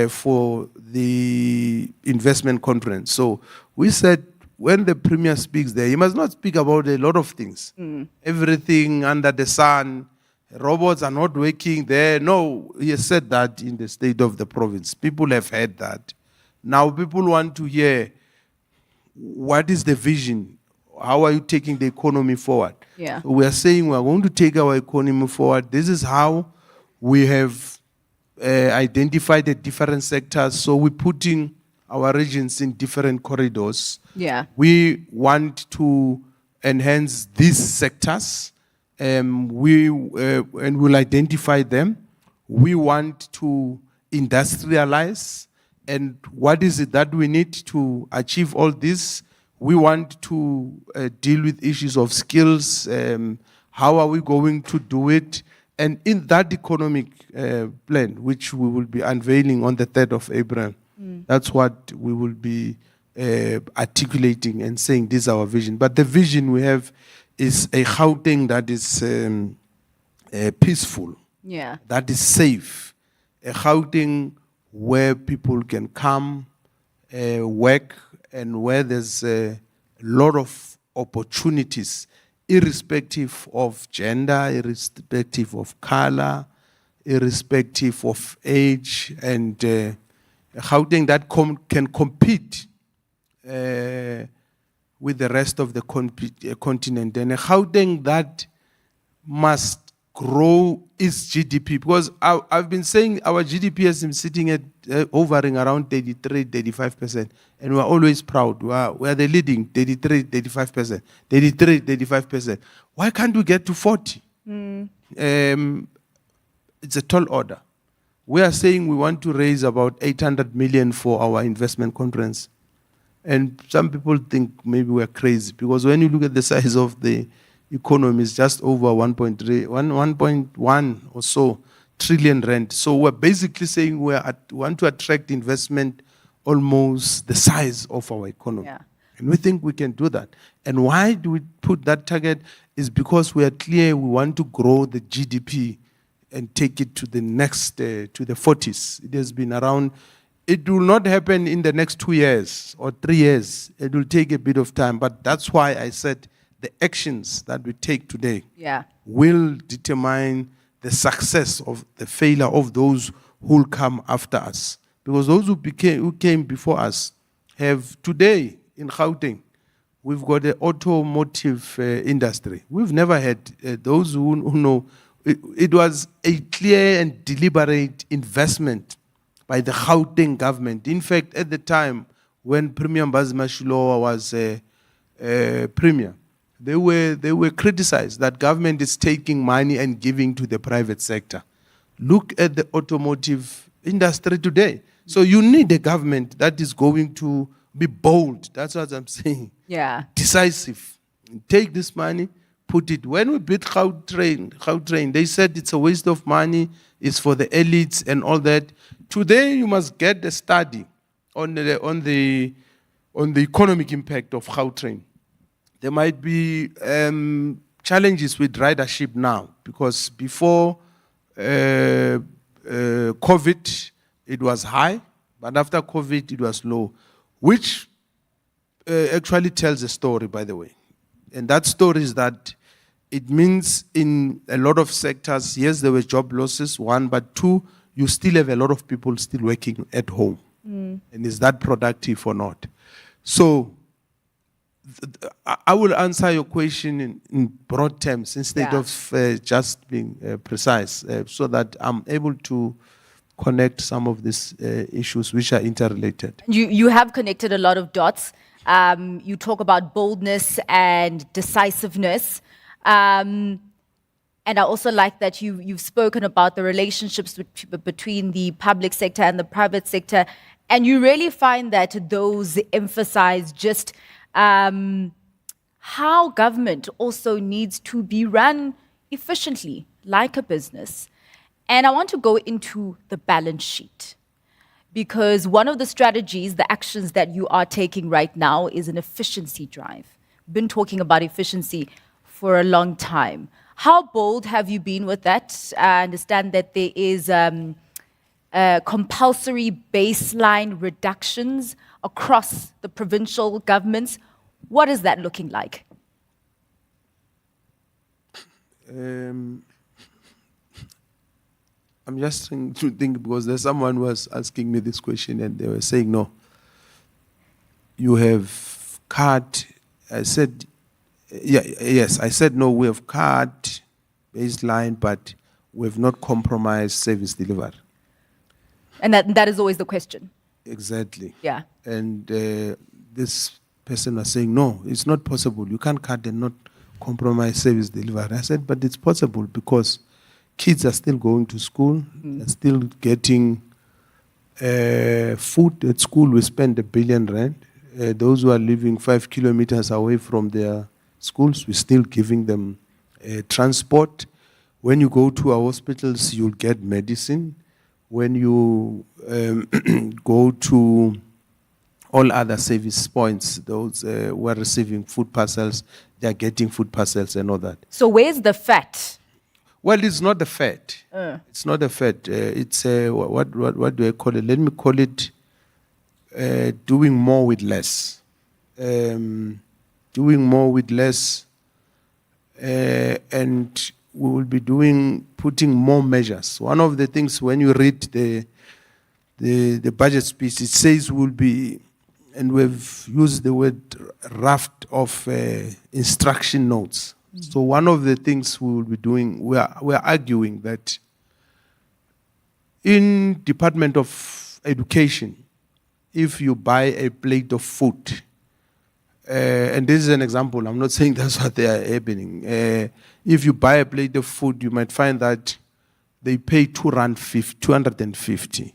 Speaker 3: for the investment conference. So we said when the premier speaks there, he must not speak about a lot of things. Everything under the sun, robots are not working there. No, he has said that in the state of the province. People have heard that. Now people want to hear, what is the vision? How are you taking the economy forward?
Speaker 1: Yeah.
Speaker 3: So we are saying we are going to take our economy forward. This is how we have identified the different sectors. So we're putting our regions in different corridors.
Speaker 1: Yeah.
Speaker 3: We want to enhance these sectors. And we'll identify them. We want to industrialize. And what is it that we need to achieve all this? We want to deal with issues of skills. How are we going to do it? And in that economic plan, which we will be unveiling on the 3rd of April, that's what we will be articulating and saying this is our vision. But the vision we have is a Gauteng that is peaceful,
Speaker 1: Yeah.
Speaker 3: that is safe, a Gauteng where people can come, work, and where there's a lot of opportunities, irrespective of gender, irrespective of color, irrespective of age, and a Gauteng that can compete with the rest of the continent, and a Gauteng that must grow its GDP, because I've been saying our GDP has been sitting at hovering around 33-35%, and we're always proud. We're the leading 33-35%, 33-35%. Why can't we get to 40? It's a tall order. We are saying we want to raise about 800 million for our investment conference. And some people think maybe we're crazy, because when you look at the size of the economy, it's just over 1.1 or so trillion rand. So we're basically saying we want to attract investment almost the size of our economy.
Speaker 1: Yeah.
Speaker 3: And we think we can do that. And why do we put that target? Is because we are clear we want to grow the GDP and take it to the next, to the 40s. It has been around. It will not happen in the next 2 years or 3 years. It will take a bit of time. But that's why I said the actions that we take today will determine the success of the failure of those who will come after us. Because those who came before us have today in Gauteng, we've got the automotive industry. We've never had those who know. It was a clear and deliberate investment by the Gauteng government. In fact, at the time when Premier Mbazima Shilowa was premier, they were criticized that government is taking money and giving to the private sector. Look at the automotive industry today. So you need a government that is going to be bold. That's what I'm saying.
Speaker 1: Yeah.
Speaker 3: Decisive. Take this money, put it. When we built Gautrain, they said it's a waste of money, it's for the elites and all that. Today you must get a study on the economic impact of Gautrain. There might be challenges with ridership now, because before COVID, it was high, but after COVID, it was low, which actually tells a story, by the way. And that story is that it means in a lot of sectors, yes, there were job losses, one, but two, you still have a lot of people still working at home. And is that productive or not? So I will answer your question in broad terms instead of just being precise, so that I'm able to connect some of these issues which are interrelated.
Speaker 1: You have connected a lot of dots. You talk about boldness and decisiveness. And I also like that you've spoken about the relationships between the public sector and the private sector. And you really find that those emphasize just how government also needs to be run efficiently, like a business. And I want to go into the balance sheet, because one of the strategies, the actions that you are taking right now is an efficiency drive. Been talking about efficiency for a long time. How bold have you been with that? I understand that there is compulsory baseline reductions across the provincial governments. What is that looking like?
Speaker 3: I'm just trying to think, because there's someone was asking me this question and they were saying, no, you have cut. I said, yes, I said, no, we have cut baseline, but we have not compromised service delivery.
Speaker 1: And that is always the question.
Speaker 3: Exactly.
Speaker 1: Yeah.
Speaker 3: And this person was saying, no, it's not possible. You can't cut and not compromise service delivery. I said, but it's possible, because kids are still going to school, they're still getting food at school. We spend R1 billion. Those who are living 5 kilometers away from their schools, we're still giving them transport. When you go to our hospitals, you'll get medicine. When you go to all other service points, those who are receiving food parcels, they're getting food parcels and all that.
Speaker 1: So where's the fat?
Speaker 3: Well, it's not the fat. It's not the fat. It's what do I call it? Let me call it doing more with less. Doing more with less, and we will be putting more measures. One of the things when you read the budget speech, it says we'll be, and we've used the word raft of instruction notes. So one of the things we will be doing, we are arguing that in Department of Education, if you buy a plate of food, and this is an example, I'm not saying that's what they are happening. If you buy a plate of food, you might find that they pay 250.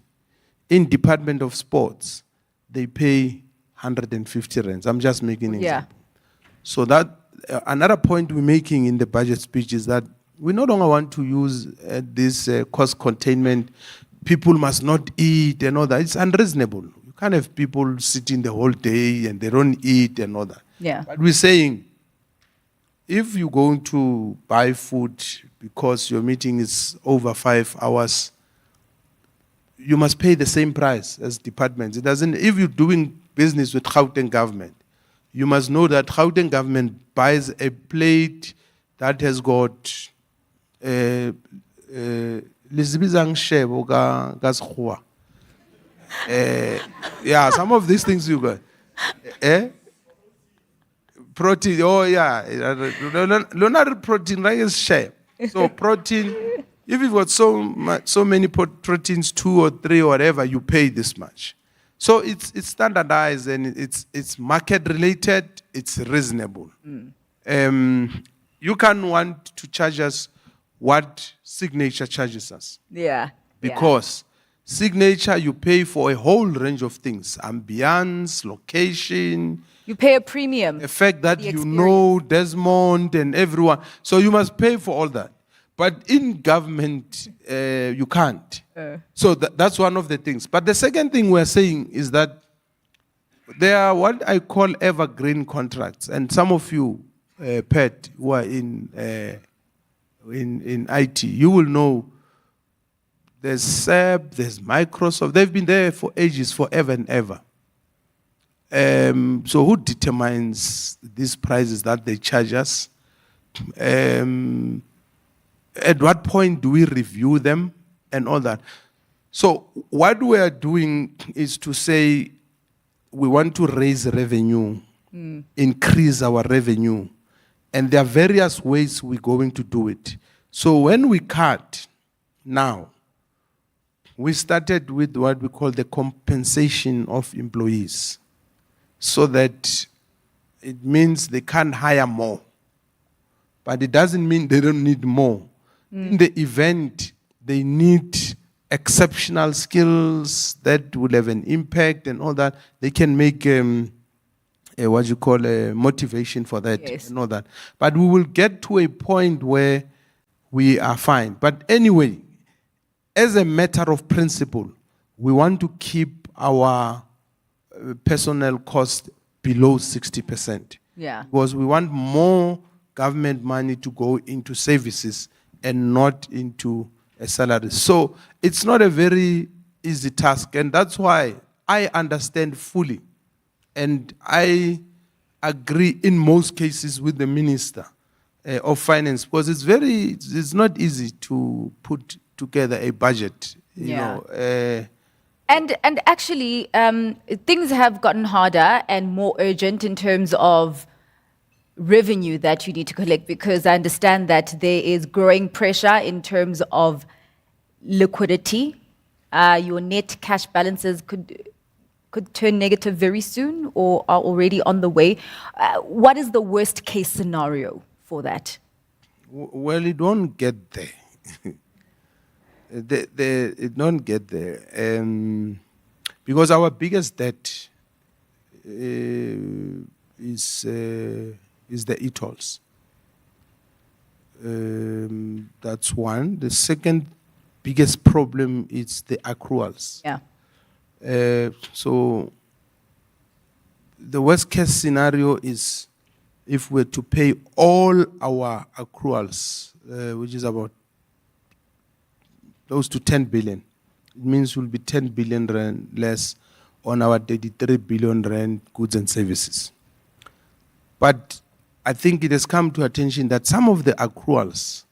Speaker 3: In Department of Sports, they pay 150 rands. I'm just making an example. So that another point we're making in the budget speech is that we no longer want to use this cost containment. People must not eat and all that. It's unreasonable. You can't have people sitting the whole day and they don't eat and all that.
Speaker 1: Yeah.
Speaker 3: But we're saying, if you're going to buy food because your meeting is over 5 hours, you must pay the same price as departments. It doesn't. If you're doing business with Gauteng government, you must know that Gauteng government buys a plate that has got yeah, some of these things you got. Protein, oh yeah. Not protein, right? Is share. So protein, if you've got so many proteins, 2 or 3 or whatever, you pay this much. So it's standardized and it's market related, it's reasonable. You can't want to charge us what Signature charges us.
Speaker 1: Yeah.
Speaker 3: Because Signature, you pay for a whole range of things. Ambience, location.
Speaker 1: You pay a premium.
Speaker 3: The fact that you know Desmond and everyone. So you must pay for all that. But in government, you can't. So that's one of the things. But the second thing we're saying is that there are what I call evergreen contracts. And some of you, Pat, who are in IT, you will know there's SAP, there's Microsoft. They've been there for ages, forever and ever. So who determines these prices that they charge us? At what point do we review them and all that? So what we are doing is to say we want to raise revenue, increase our revenue, and there are various ways we're going to do it. So when we cut now, we started with what we call the compensation of employees, so that it means they can't hire more, but it doesn't mean they don't need more. In the event they need exceptional skills that will have an impact and all that, they can make what you call a motivation for that.
Speaker 1: Yes.
Speaker 3: And all that. But we will get to a point where we are fine. But anyway, as a matter of principle, we want to keep our personnel cost below 60%.
Speaker 1: Yeah.
Speaker 3: Because we want more government money to go into services and not into a salary. So it's not a very easy task, and that's why I understand fully, and I agree in most cases with the Minister of Finance, because it's not easy to put together a budget. You know,
Speaker 1: And actually, things have gotten harder and more urgent in terms of revenue that you need to collect, because I understand that there is growing pressure in terms of liquidity. Your net cash balances could turn negative very soon or are already on the way. What is the worst case scenario for that?
Speaker 3: Well, it won't get there. It don't get there. Because our biggest debt is the e-tolls. That's one. The second biggest problem is the accruals.
Speaker 1: Yeah.
Speaker 3: So the worst case scenario is if we're to pay all our accruals, which is about close to 10 billion. It means we'll be 10 billion rand less on our 33 billion rand goods and services. But I think it has come to attention that some of the accruals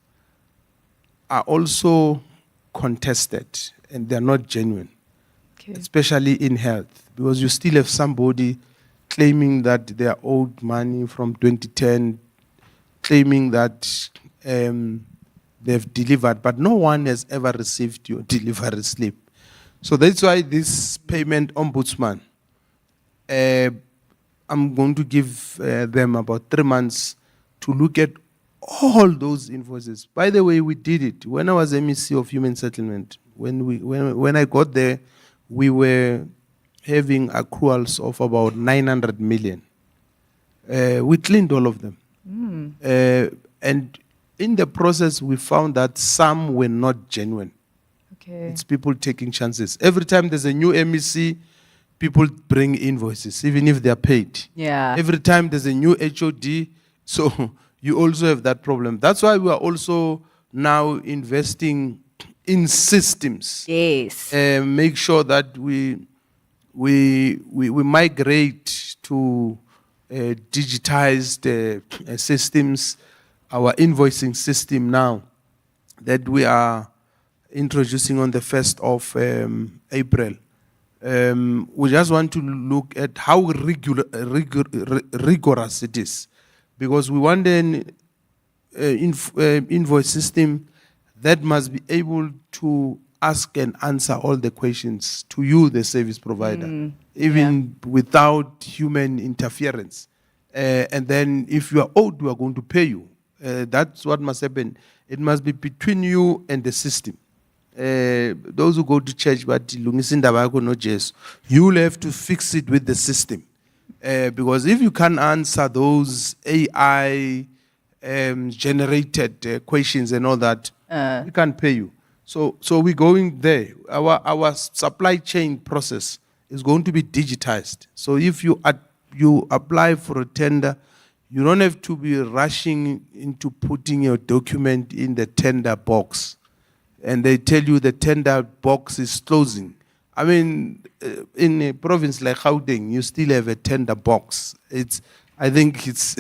Speaker 3: are also contested and they're not genuine, especially in health, because you still have somebody claiming that they are owed money from 2010, claiming that they've delivered, but no one has ever received your delivery slip. So that's why this payment ombudsman, I'm going to give them about 3 months to look at all those invoices. By the way, we did it when I was MEC of Human Settlement. When I got there, we were having accruals of about 900 million. We cleaned all of them. And in the process, we found that some were not genuine.
Speaker 1: Okay.
Speaker 3: It's people taking chances. Every time there's a new MEC, people bring invoices, even if they're paid.
Speaker 1: Yeah.
Speaker 3: Every time there's a new HOD, so you also have that problem. That's why we are also now investing in systems.
Speaker 1: Yes.
Speaker 3: Make sure that we migrate to digitized systems. Our invoicing system now that we are introducing on the 1st of April. We just want to look at how rigorous it is, because we want an invoice system that must be able to ask and answer all the questions to you, the service provider, even without human interference. And then if you are owed, we are going to pay you. That's what must happen. It must be between you and the system. Those who go to church, but you will have to fix it with the system. Because if you can't answer those AI generated questions and all that, we can't pay you. So we're going there. Our supply chain process is going to be digitized. So if you apply for a tender, you don't have to be rushing into putting your document in the tender box. And they tell you the tender box is closing. I mean, in a province like Gauteng, you still have a tender box. I think it's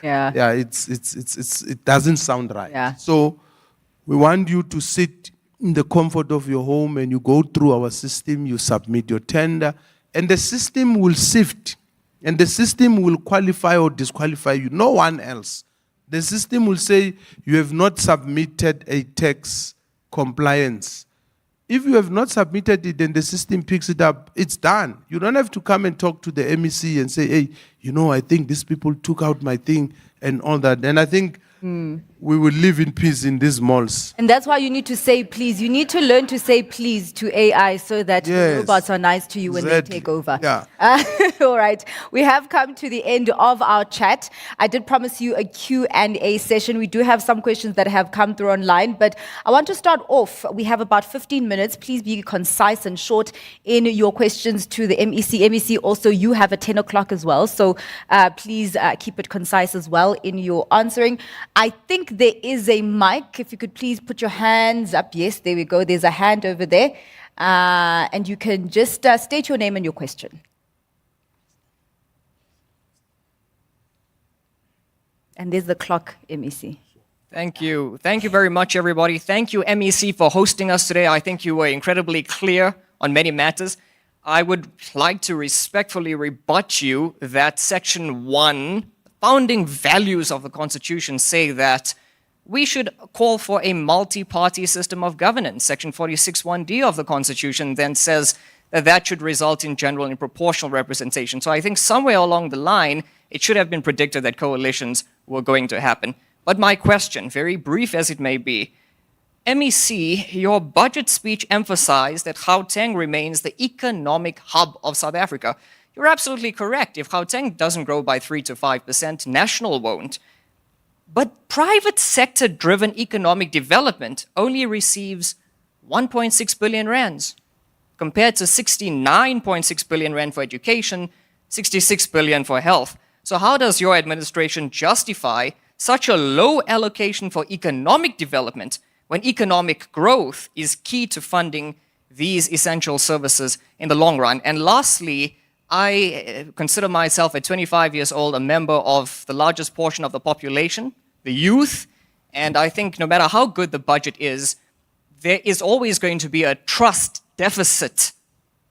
Speaker 3: it doesn't sound right.
Speaker 1: Yeah.
Speaker 3: So we want you to sit in the comfort of your home and you go through our system, you submit your tender, and the system will sift. And the system will qualify or disqualify you, no one else. The system will say you have not submitted a tax compliance. if you have not submitted it and the system picks it up, it's done. You don't have to come and talk to the MEC and say, hey, you know, I think these people took out my thing and all that. And I think we will live in peace in these malls.
Speaker 1: And that's why you need to say please. You need to learn to say please to AI so that the
Speaker 3: Yes.
Speaker 1: robots are nice to you when
Speaker 3: Exactly.
Speaker 1: they take over.
Speaker 3: Yeah.
Speaker 1: All right. We have come to the end of our chat. I did promise you a Q&A session. We do have some questions that have come through online, but I want to start off. We have about 15 minutes. Please be concise and short in your questions to the MEC. MEC, also, you have a 10 o'clock as well, so please keep it concise as well in your answering. I think there is a mic. If you could please put your hands up. Yes, there we go. There's a hand over there. And you can just state your name and your question. And there's the clock, MEC.
Speaker 4: Thank you. Thank you very much, everybody. Thank you, MEC, for hosting us today. I think you were incredibly clear on many matters. I would like to respectfully rebut you that Section 1, founding values of the Constitution, say that we should call for a multi-party system of governance. Section 46(1)(d) of the Constitution then says that that should result in general and proportional representation. So I think somewhere along the line, it should have been predicted that coalitions were going to happen. But my question, very brief as it may be, MEC, your budget speech emphasized that Gauteng remains the economic hub of South Africa. You're absolutely correct. If Gauteng doesn't grow by 3 to 5%, national won't. But private sector-driven economic development only receives 1.6 billion rands, compared to 69.6 billion rand for education, 66 billion for health. So how does your administration justify such a low allocation for economic development when economic growth is key to funding these essential services in the long run? And lastly, I consider myself at 25 years old a member of the largest portion of the population, the youth, and I think no matter how good the budget is, there is always going to be a trust deficit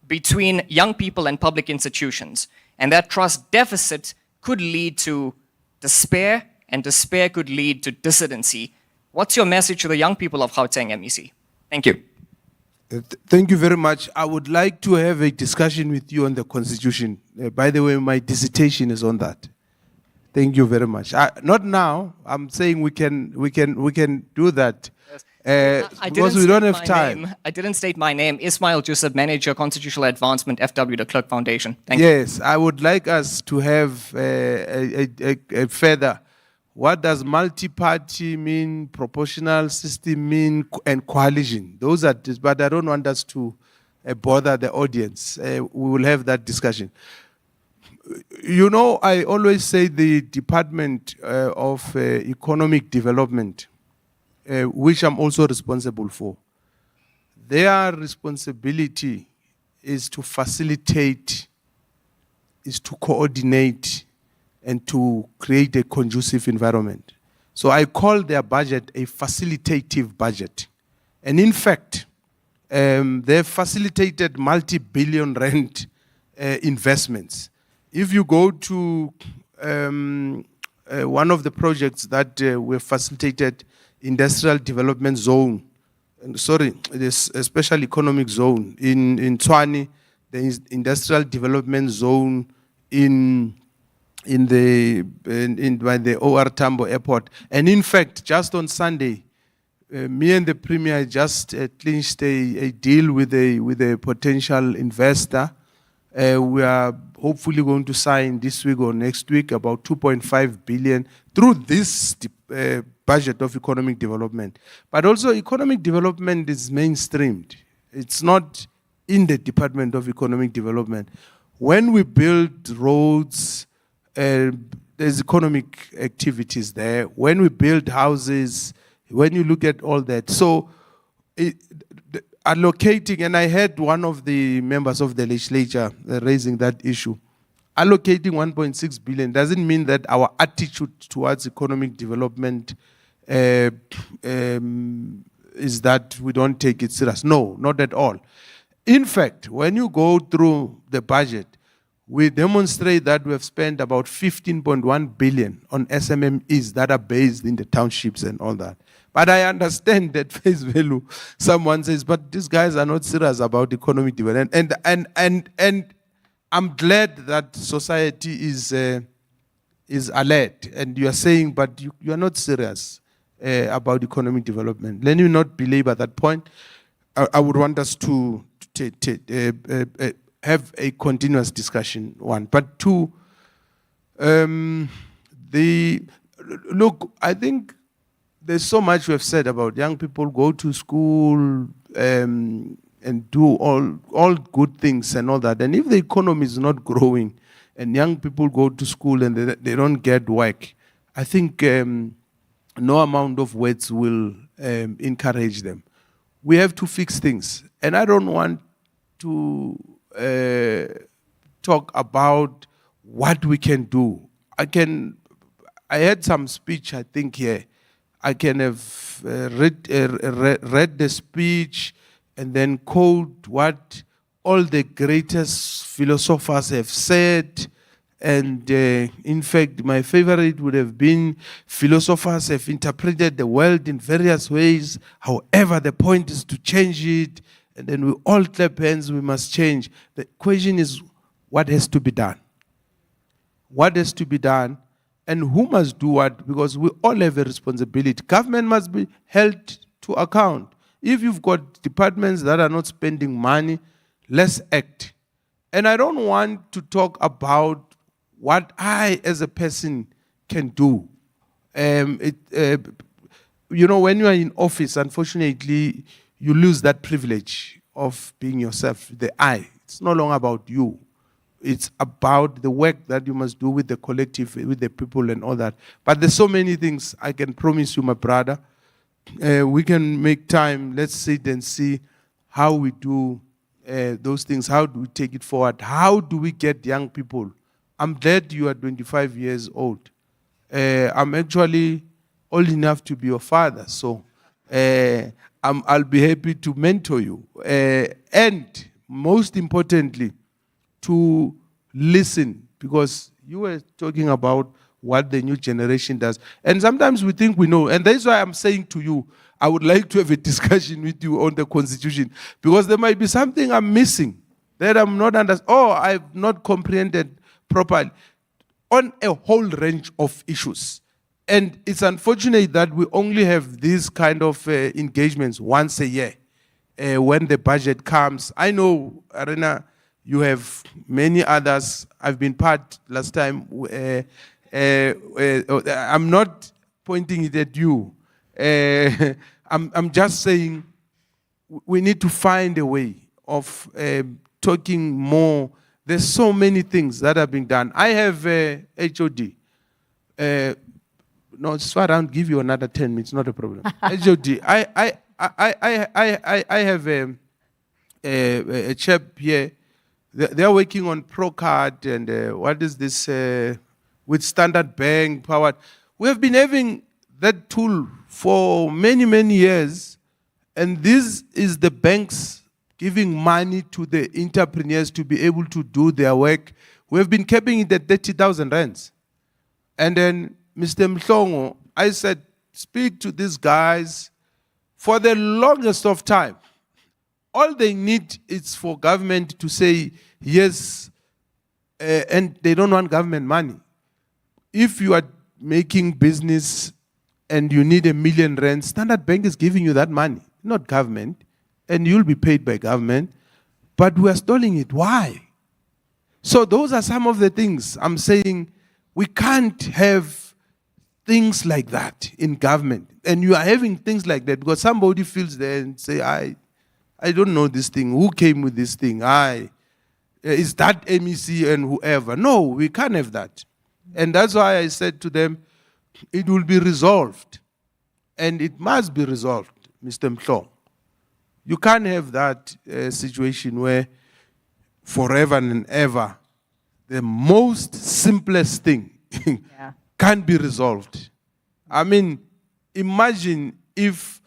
Speaker 4: between young people and public institutions. And that trust deficit could lead to despair, and despair could lead to dissidency. What's your message to the young people of Gauteng, MEC? Thank you.
Speaker 3: Thank you very much. I would like to have a discussion with you on the Constitution. By the way, my dissertation is on that. Thank you very much. Not now. I'm saying we can do that. Because we don't have time.
Speaker 4: I didn't state my name. Ismail Joseph, Manager, Constitutional Advancement, FW, the Clerk Foundation. Thank you.
Speaker 3: Yes, I would like us to have a further. What does multi-party mean, proportional system mean, and coalition? Those are, but I don't want us to bother the audience. We will have that discussion. You know, I always say the Department of Economic Development, which I'm also responsible for, their responsibility is to facilitate, is to coordinate, and to create a conducive environment. So I call their budget a facilitative budget. And in fact, they've facilitated multi-billion rand investments. If you go to one of the projects that were facilitated, Industrial Development Zone, this special economic zone in Tshwane, the Industrial Development Zone by the OR Tambo Airport. And in fact, just on Sunday, me and the Premier just clinched a deal with a potential investor. We are hopefully going to sign this week or next week about 2.5 billion through this budget of economic development. But also economic development is mainstreamed. It's not in the Department of Economic Development. When we build roads, there's economic activities there. When we build houses, when you look at all that. So allocating, and I heard one of the members of the legislature raising that issue, allocating 1.6 billion doesn't mean that our attitude towards economic development is that we don't take it serious. No, not at all. In fact, when you go through the budget, we demonstrate that we have spent about 15.1 billion on SMMEs that are based in the townships and all that. But I understand that face value, someone says, but these guys are not serious about economic development. And I'm glad that society is alert. And you are saying, but you are not serious about economic development. Let me not belabor that point. I would want us to have a continuous discussion, one. But two, look, I think there's so much we have said about young people go to school and do all good things and all that. And if the economy is not growing and young people go to school and they don't get work, I think no amount of words will encourage them. We have to fix things. And I don't want to talk about what we can do. I had some speech, I think, here. I can have read the speech and then quote what all the greatest philosophers have said. And in fact, my favorite would have been philosophers have interpreted the world in various ways. However, the point is to change it. And then we all clap hands, we must change. The question is, what has to be done? What has to be done? And who must do what? Because we all have a responsibility. Government must be held to account. If you've got departments that are not spending money, let's act. And I don't want to talk about what I, as a person, can do. You know, when you are in office, unfortunately, you lose that privilege of being yourself, the I. It's no longer about you. It's about the work that you must do with the collective, with the people and all that. But there's so many things I can promise you, my brother. We can make time. Let's sit and see how we do those things. How do we take it forward? How do we get young people? I'm glad you are 25 years old. I'm actually old enough to be your father. So I'll be happy to mentor you. And most importantly, to listen, because you were talking about what the new generation does. And sometimes we think we know. And that's why I'm saying to you, I would like to have a discussion with you on the Constitution, because there might be something I'm missing that I'm not understanding, or I've not comprehended properly on a whole range of issues. And it's unfortunate that we only have these kind of engagements once a year when the budget comes. I know, Arena, you have many others. I've been part last time. I'm not pointing it at you. I'm just saying we need to find a way of talking more. There's so many things that are being done. I have HOD. No, it's fine. I'll give you another 10 minutes. Not a problem. HOD. I have a chap here. They are working on ProCard and what is this with Standard Bank powered. We have been having that tool for many, many years, and this is the banks giving money to the entrepreneurs to be able to do their work. We have been capping it at 30,000 rands. And then, Mr. Mhlongo, I said, speak to these guys for the longest of time. All they need is for government to say yes, and they don't want government money. If you are making business and you need 1 million rand, Standard Bank is giving you that money, not government, and you'll be paid by government, but we are stalling it. Why? So those are some of the things I'm saying. We can't have things like that in government. And you are having things like that because somebody feels there and say, I don't know this thing. Who came with this thing? Is that MEC and whoever? No, we can't have that. And that's why I said to them, it will be resolved. And it must be resolved, Mr. Mhlongo. You can't have that situation where forever and ever, the most simplest thing can't be resolved. I mean, imagine if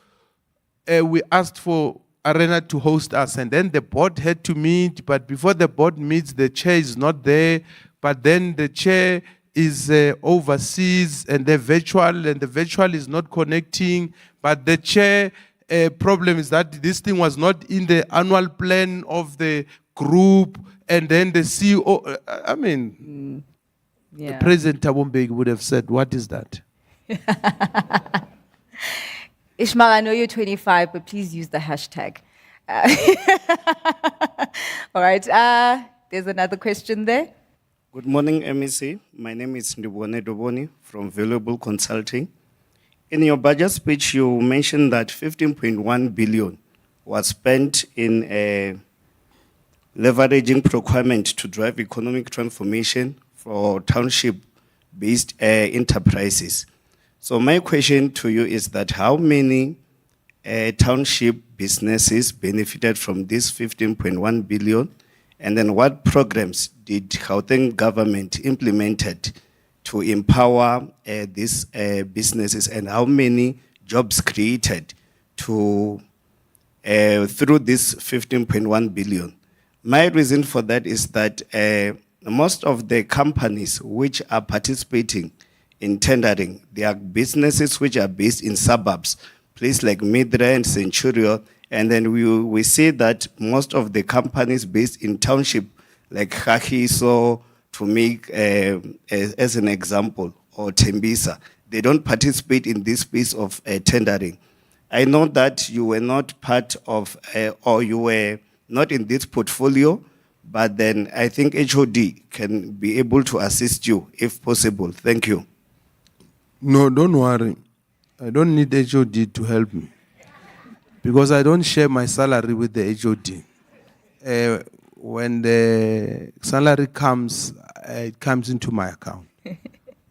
Speaker 3: we asked for arena to host us, and then the board had to meet, but before the board meets, the chair is not there, but then the chair is overseas, and the virtual is not connecting, but the chair problem is that this thing was not in the annual plan of the group, and then the CEO, I mean,
Speaker 1: Yeah.
Speaker 3: President Thabo Mbeki would have said, what is that?
Speaker 1: Ishmael, I know you're 25, but please use the hashtag. All right. There's another question there.
Speaker 5: Good morning, MEC. My name is Ndibone Doboni from Valuable Consulting. In your budget speech, you mentioned that 15.1 billion was spent in leveraging procurement to drive economic transformation for township-based enterprises. So my question to you is that how many township businesses benefited from this 15.1 billion? And then what programs did Gauteng government implemented to empower these businesses, and how many jobs created through this 15.1 billion? My reason for that is that most of the companies which are participating in tendering, they are businesses which are based in suburbs, places like Midra and Centurion, and then we see that most of the companies based in township, like Kagiso, to make as an example, or Tembisa, they don't participate in this space of tendering. I know that you were not part of, or you were not in this portfolio, but then I think HOD can be able to assist you if possible. Thank you.
Speaker 3: No, don't worry. I don't need HOD to help me, because I don't share my salary with the HOD. When the salary comes, it comes into my account.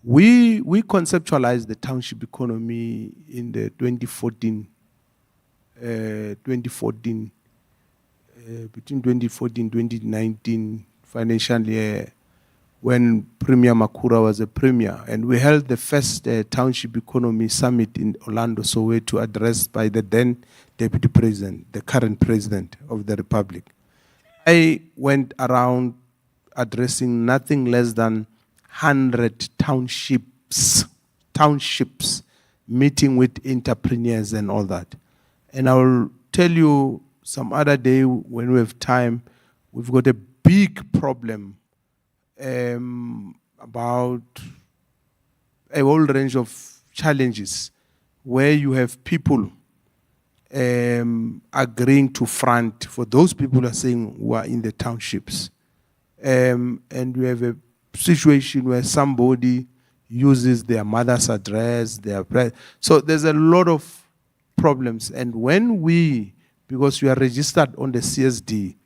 Speaker 3: We conceptualized the township economy in the 2014, between 2014 and 2019 financial year, when Premier Makura was a premier, and we held the first township economy summit in Orlando, Soweto, addressed by the then deputy president, the current president of the republic. I went around addressing nothing less than 100 townships, meeting with entrepreneurs and all that. And I will tell you some other day when we have time, we've got a big problem about a whole range of challenges where you have people agreeing to front for those people who are saying who are in the townships. And we have a situation where somebody uses their mother's address, so there's a lot of problems. And when we, because we are registered on the CSD,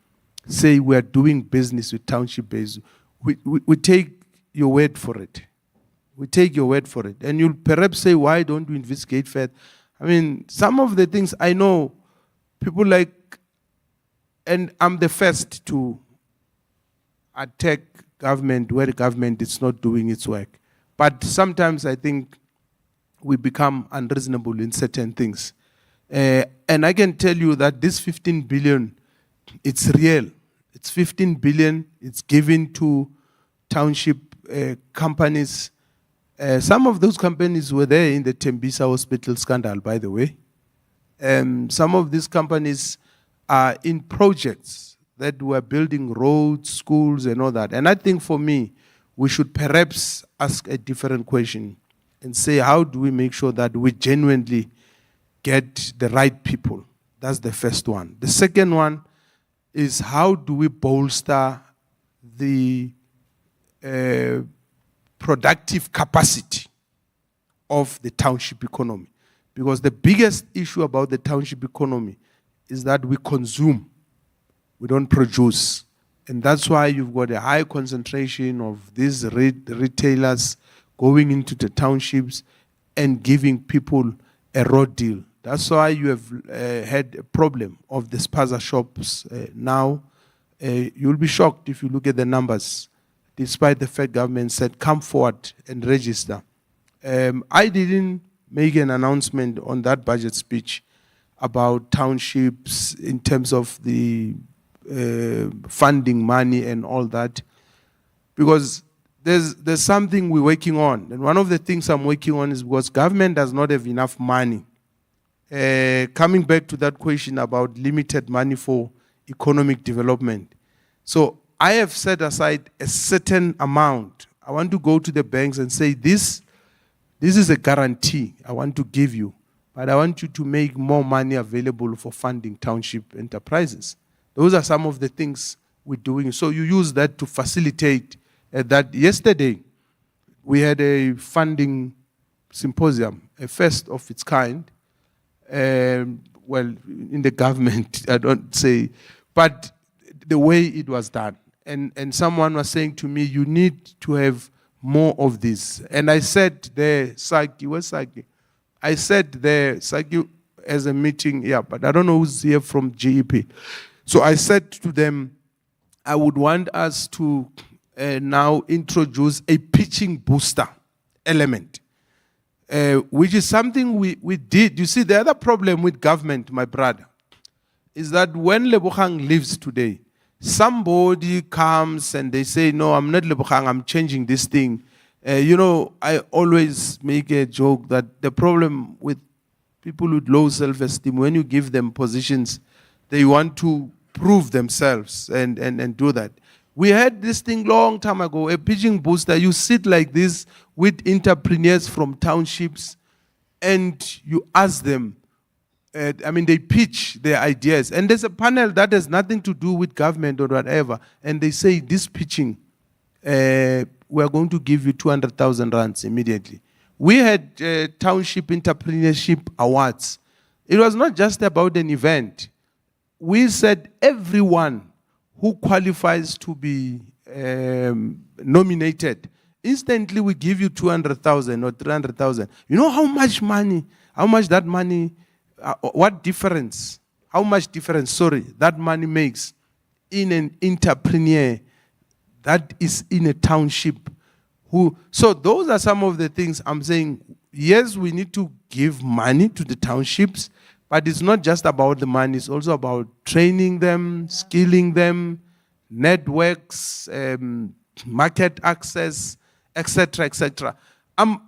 Speaker 3: say we are doing business with township base, we take your word for it. We take your word for it. And you'll perhaps say, why don't we investigate further? I mean, some of the things I know, people like, and I'm the first to attack government where the government is not doing its work. But sometimes I think we become unreasonable in certain things. And I can tell you that this 15 billion, it's real. It's 15 billion, it's given to township companies. Some of those companies were there in the Tembisa hospital scandal, by the way. Some of these companies are in projects that were building roads, schools, and all that. And I think for me, we should perhaps ask a different question and say, how do we make sure that we genuinely get the right people? That's the first one. The second one is, how do we bolster the productive capacity of the township economy? Because the biggest issue about the township economy is that we consume, we don't produce. And that's why you've got a high concentration of these retailers going into the townships and giving people a raw deal. That's why you have had a problem of the spaza shops now. You'll be shocked if you look at the numbers, despite the fact government said, come forward and register. I didn't make an announcement on that budget speech, about townships in terms of the funding money and all that, because there's something we're working on. And one of the things I'm working on is because government does not have enough money. Coming back to that question about limited money for economic development. So I have set aside a certain amount. I want to go to the banks and say, this is a guarantee I want to give you, but I want you to make more money available for funding township enterprises. Those are some of the things we're doing. So you use that to facilitate that. Yesterday, we had a funding symposium, a first of its kind. Well, in the government, I don't say, but the way it was done. And someone was saying to me, you need to have more of this. And I said there, Saki, where's Saki? I said there, Saki as a meeting, yeah, but I don't know who's here from GEP. So I said to them, I would want us to now introduce a pitching booster element, which is something we did. You see, the other problem with government, my brother, is that when Lebogang leaves today, somebody comes and they say, no, I'm not Lebogang, I'm changing this thing. You know, I always make a joke that the problem with people with low self-esteem, when you give them positions, they want to prove themselves and do that. We had this thing long time ago, a pitching booster. You sit like this with entrepreneurs from townships and you ask them, they pitch their ideas. And there's a panel that has nothing to do with government or whatever. And they say, this pitching, we're going to give you 200,000 rands immediately. We had Township Entrepreneurship Awards. It was not just about an event. We said everyone who qualifies to be nominated, instantly we give you 200,000 or 300,000. You know how much money, what difference, how much difference, sorry, that money makes in an entrepreneur that is in a township. So those are some of the things I'm saying. Yes, we need to give money to the townships, but it's not just about the money, it's also about training them, skilling them, networks, market access, etc., etc.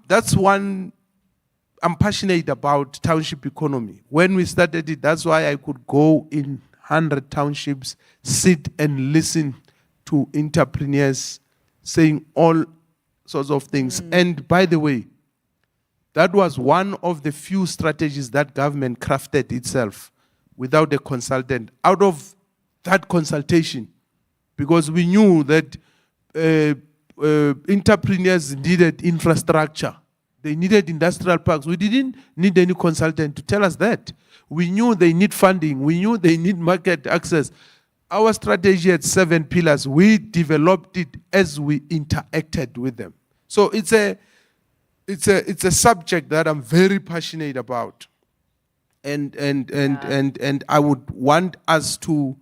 Speaker 3: That's one I'm passionate about township economy. When we started it, that's why I could go in 100 townships, sit and listen to entrepreneurs saying all sorts of things. And by the way, that was one of the few strategies that government crafted itself without a consultant. Out of that consultation, because we knew that entrepreneurs needed infrastructure. They needed industrial parks. We didn't need any consultant to tell us that. We knew they need funding. We knew they need market access. Our strategy had 7 pillars. We developed it as we interacted with them. So it's a subject that I'm very passionate about. And I would want us to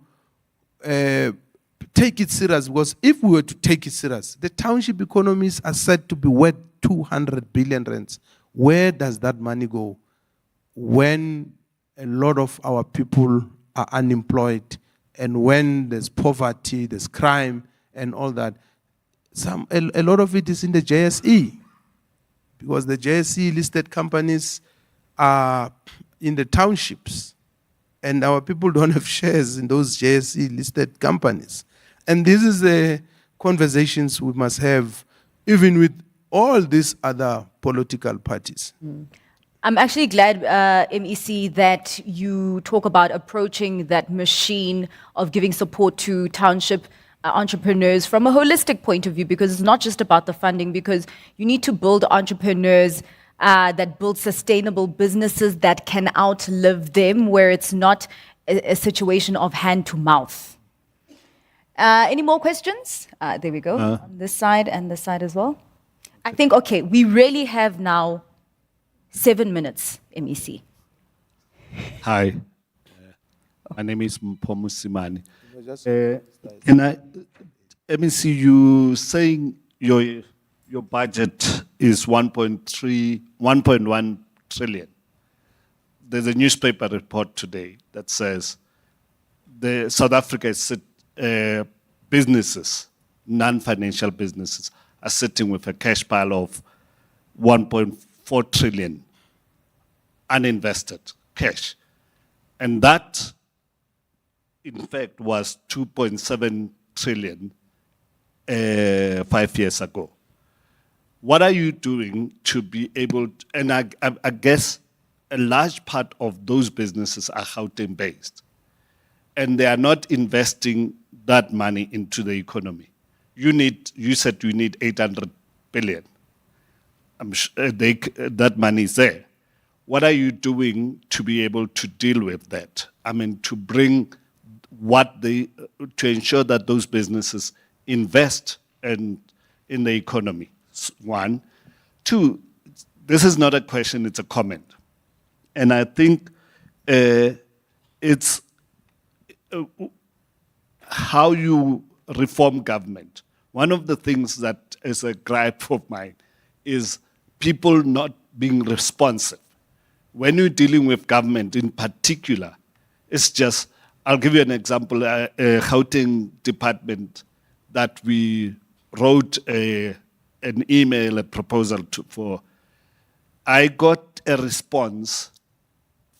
Speaker 3: take it serious, because if we were to take it serious, the township economies are said to be worth 200 billion rands. Where does that money go when a lot of our people are unemployed and when there's poverty, there's crime and all that? A lot of it is in the JSE, because the JSE listed companies are in the townships and our people don't have shares in those JSE listed companies. And this is the conversations we must have even with all these other political parties.
Speaker 1: I'm actually glad, MEC, that you talk about approaching that machine of giving support to township entrepreneurs from a holistic point of view, because it's not just about the funding, because you need to build entrepreneurs that build sustainable businesses that can outlive them, where it's not a situation of hand to mouth. Any more questions? There we go, on this side and this side as well. I think, okay, we really have now 7 minutes, MEC.
Speaker 6: Hi, my name is Mpho Simani. MEC, you saying your budget is 1.1 trillion. there's a newspaper report today that says the South Africa is businesses, non-financial businesses, are sitting with a cash pile of 1.4 trillion uninvested cash. And that, in fact, was 2.7 trillion 5 years ago. What are you doing to be able to, and I guess a large part of those businesses are Gauteng based, and they are not investing that money into the economy. You said you need 800 billion. I'm sure that money is there. What are you doing to be able to deal with that? I mean, to bring to ensure that those businesses invest in the economy. One. Two, this is not a question, it's a comment. And I think it's how you reform government. One of the things that is a gripe of mine is people not being responsive. When you're dealing with government in particular, it's just, I'll give you an example, a Gauteng department that we wrote an email, a proposal for. I got a response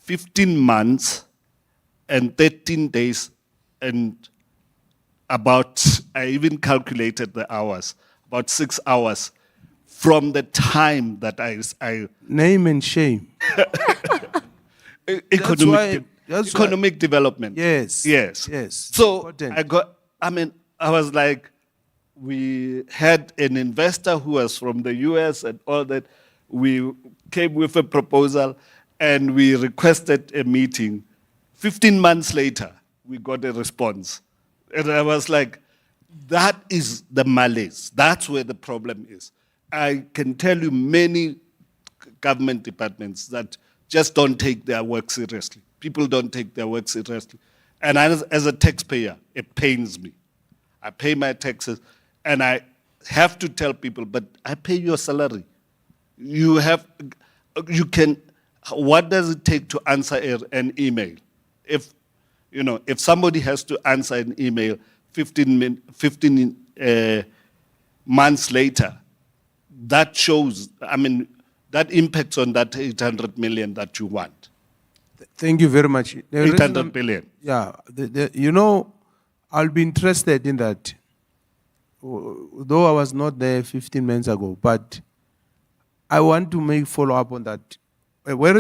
Speaker 6: 15 months and 13 days and I even calculated the hours, about 6 hours from the time that I
Speaker 3: Name and shame.
Speaker 6: economic development.
Speaker 3: Yes.
Speaker 6: Yes.
Speaker 3: Yes.
Speaker 6: So
Speaker 3: Important.
Speaker 6: I was like, we had an investor who was from the US and all that. We came with a proposal and we requested a meeting. 15 months later, we got a response. And I was like, that is the malaise. That's where the problem is. I can tell you many government departments that just don't take their work seriously. People don't take their work seriously. And as a taxpayer, it pains me. I pay my taxes, and I have to tell people, but I pay your salary. What does it take to answer an email? If somebody has to answer an email 15 months later, that shows, that impacts on that 800 million that you want.
Speaker 3: Thank you very much.
Speaker 6: 800 billion.
Speaker 3: Yeah. I'll be interested in that. Though I was not there 15 months ago, but I want to make follow up on that. Where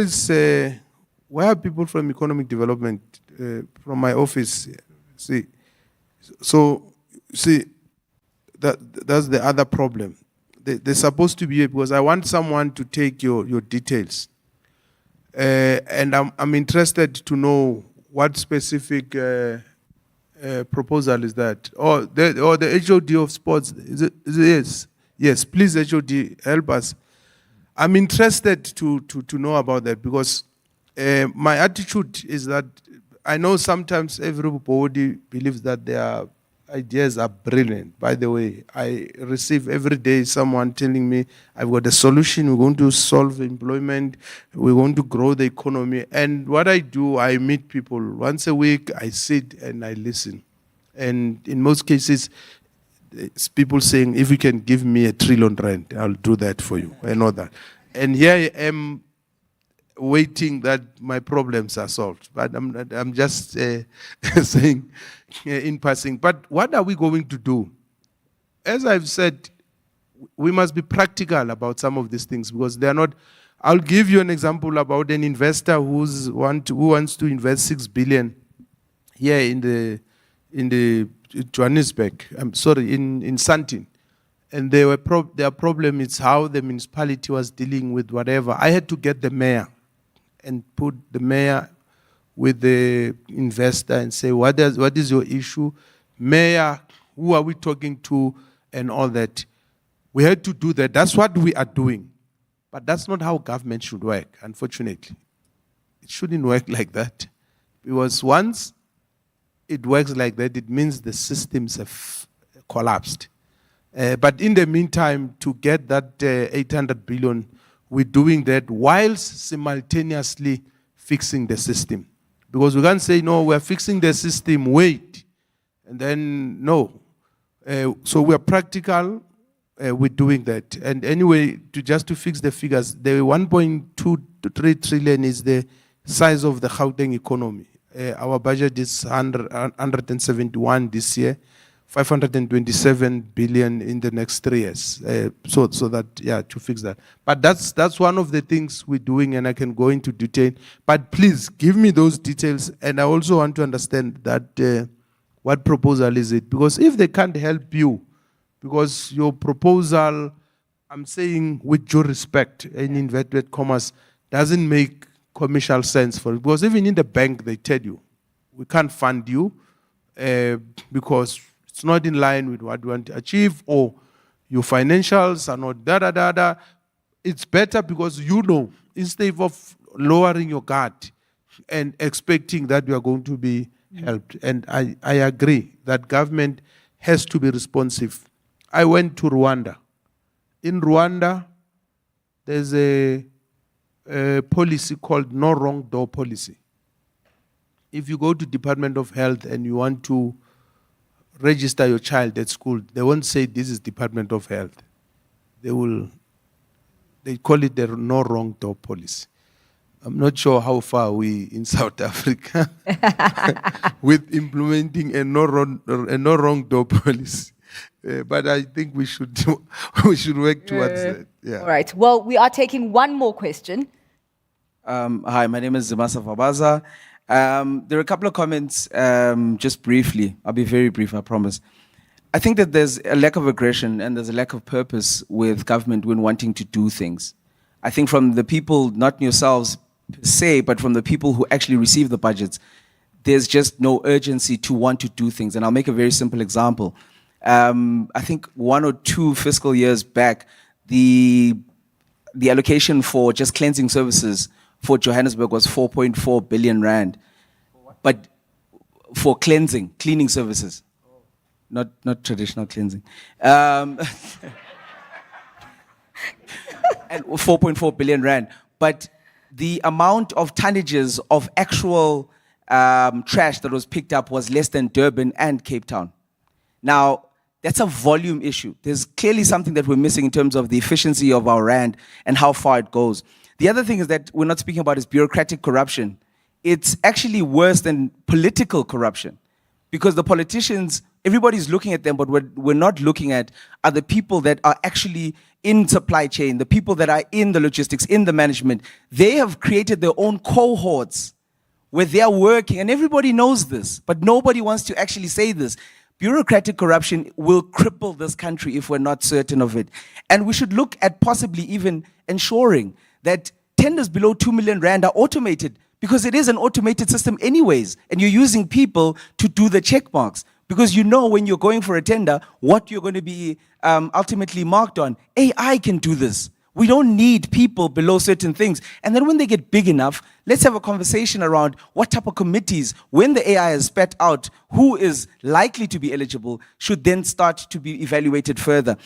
Speaker 3: are people from economic development from my office? That's the other problem. They're supposed to be here because I want someone to take your details. And I'm interested to know what specific proposal is that. Or the HOD of sports. Is it yes? Yes, please, HOD, help us. I'm interested to know about that because my attitude is that I know sometimes everybody believes that their ideas are brilliant. By the way, I receive every day someone telling me, I've got a solution, we're going to solve employment, we're going to grow the economy. And what I do, I meet people once a week, I sit and I listen. And in most cases, it's people saying, if you can give me R1 trillion, I'll do that for you. I know that. And here I am waiting that my problems are solved. But I'm just saying in passing. But what are we going to do? As I've said, we must be practical about some of these things because they are not. I'll give you an example about an investor who wants to invest 6 billion here in the Johannesburg. I'm sorry, in Sandton. And their problem is how the municipality was dealing with whatever. I had to get the mayor and put the mayor with the investor and say, what is your issue? Mayor, who are we talking to? And all that. We had to do that. That's what we are doing. But that's not how government should work, unfortunately. It shouldn't work like that. Because once it works like that, it means the systems have collapsed. But in the meantime, to get that 800 billion, we're doing that whilst simultaneously fixing the system. Because we can't say, no, we're fixing the system, wait. And then, no. So we are practical with doing that. And anyway, just to fix the figures, the 1.23 trillion is the size of the Gauteng economy. Our budget is 171 this year, 527 billion in the next 3 years. So that, yeah, to fix that. But that's one of the things we're doing, and I can go into detail. But please give me those details, and I also want to understand that what proposal is it? Because if they can't help you, because your proposal, I'm saying with due respect, in inverted commas, doesn't make commercial sense for it. Because even in the bank, they tell you, we can't fund you because it's not in line with what you want to achieve, or your financials are not da-da-da-da. It's better because you know, instead of lowering your guard and expecting that you are going to be helped. And I agree that government has to be responsive. I went to Rwanda. In Rwanda, there's a policy called no wrong door policy. If you go to Department of Health and you want to register your child at school, they won't say this is Department of Health. They call it the no wrong door policy. I'm not sure how far we in South Africa with implementing a no wrong door policy. But I think we should work towards that. Yeah.
Speaker 1: All right. Well, we are taking one more question.
Speaker 7: Hi, my name is Zimasa Fabaza. There are a couple of comments, just briefly. I'll be very brief, I promise. I think that there's a lack of aggression and there's a lack of purpose with government when wanting to do things. I think from the people, not yourselves per se, but from the people who actually receive the budgets, there's just no urgency to want to do things. And I'll make a very simple example. I think 1 or 2 fiscal years back, the allocation for just cleansing services for Johannesburg was 4.4 billion rand. But for cleaning services, not traditional cleansing. And 4.4 billion rand. But the amount of tonnages of actual trash that was picked up was less than Durban and Cape Town. Now, that's a volume issue. There's clearly something that we're missing in terms of the efficiency of our rand and how far it goes. The other thing is that we're not speaking about is bureaucratic corruption. It's actually worse than political corruption, because the politicians, everybody's looking at them, but we're not looking at are the people that are actually in supply chain, the people that are in the logistics, in the management. They have created their own cohorts where they are working, and everybody knows this, but nobody wants to actually say this. Bureaucratic corruption will cripple this country if we're not certain of it. And we should look at possibly even ensuring that tenders below 2 million rand are automated, because it is an automated system anyways, and you're using people to do the check marks, because you know when you're going for a tender what you're going to be ultimately marked on. AI can do this. We don't need people below certain things. And then when they get big enough, let's have a conversation around what type of committees, when the AI has spat out who is likely to be eligible, should then start to be evaluated further.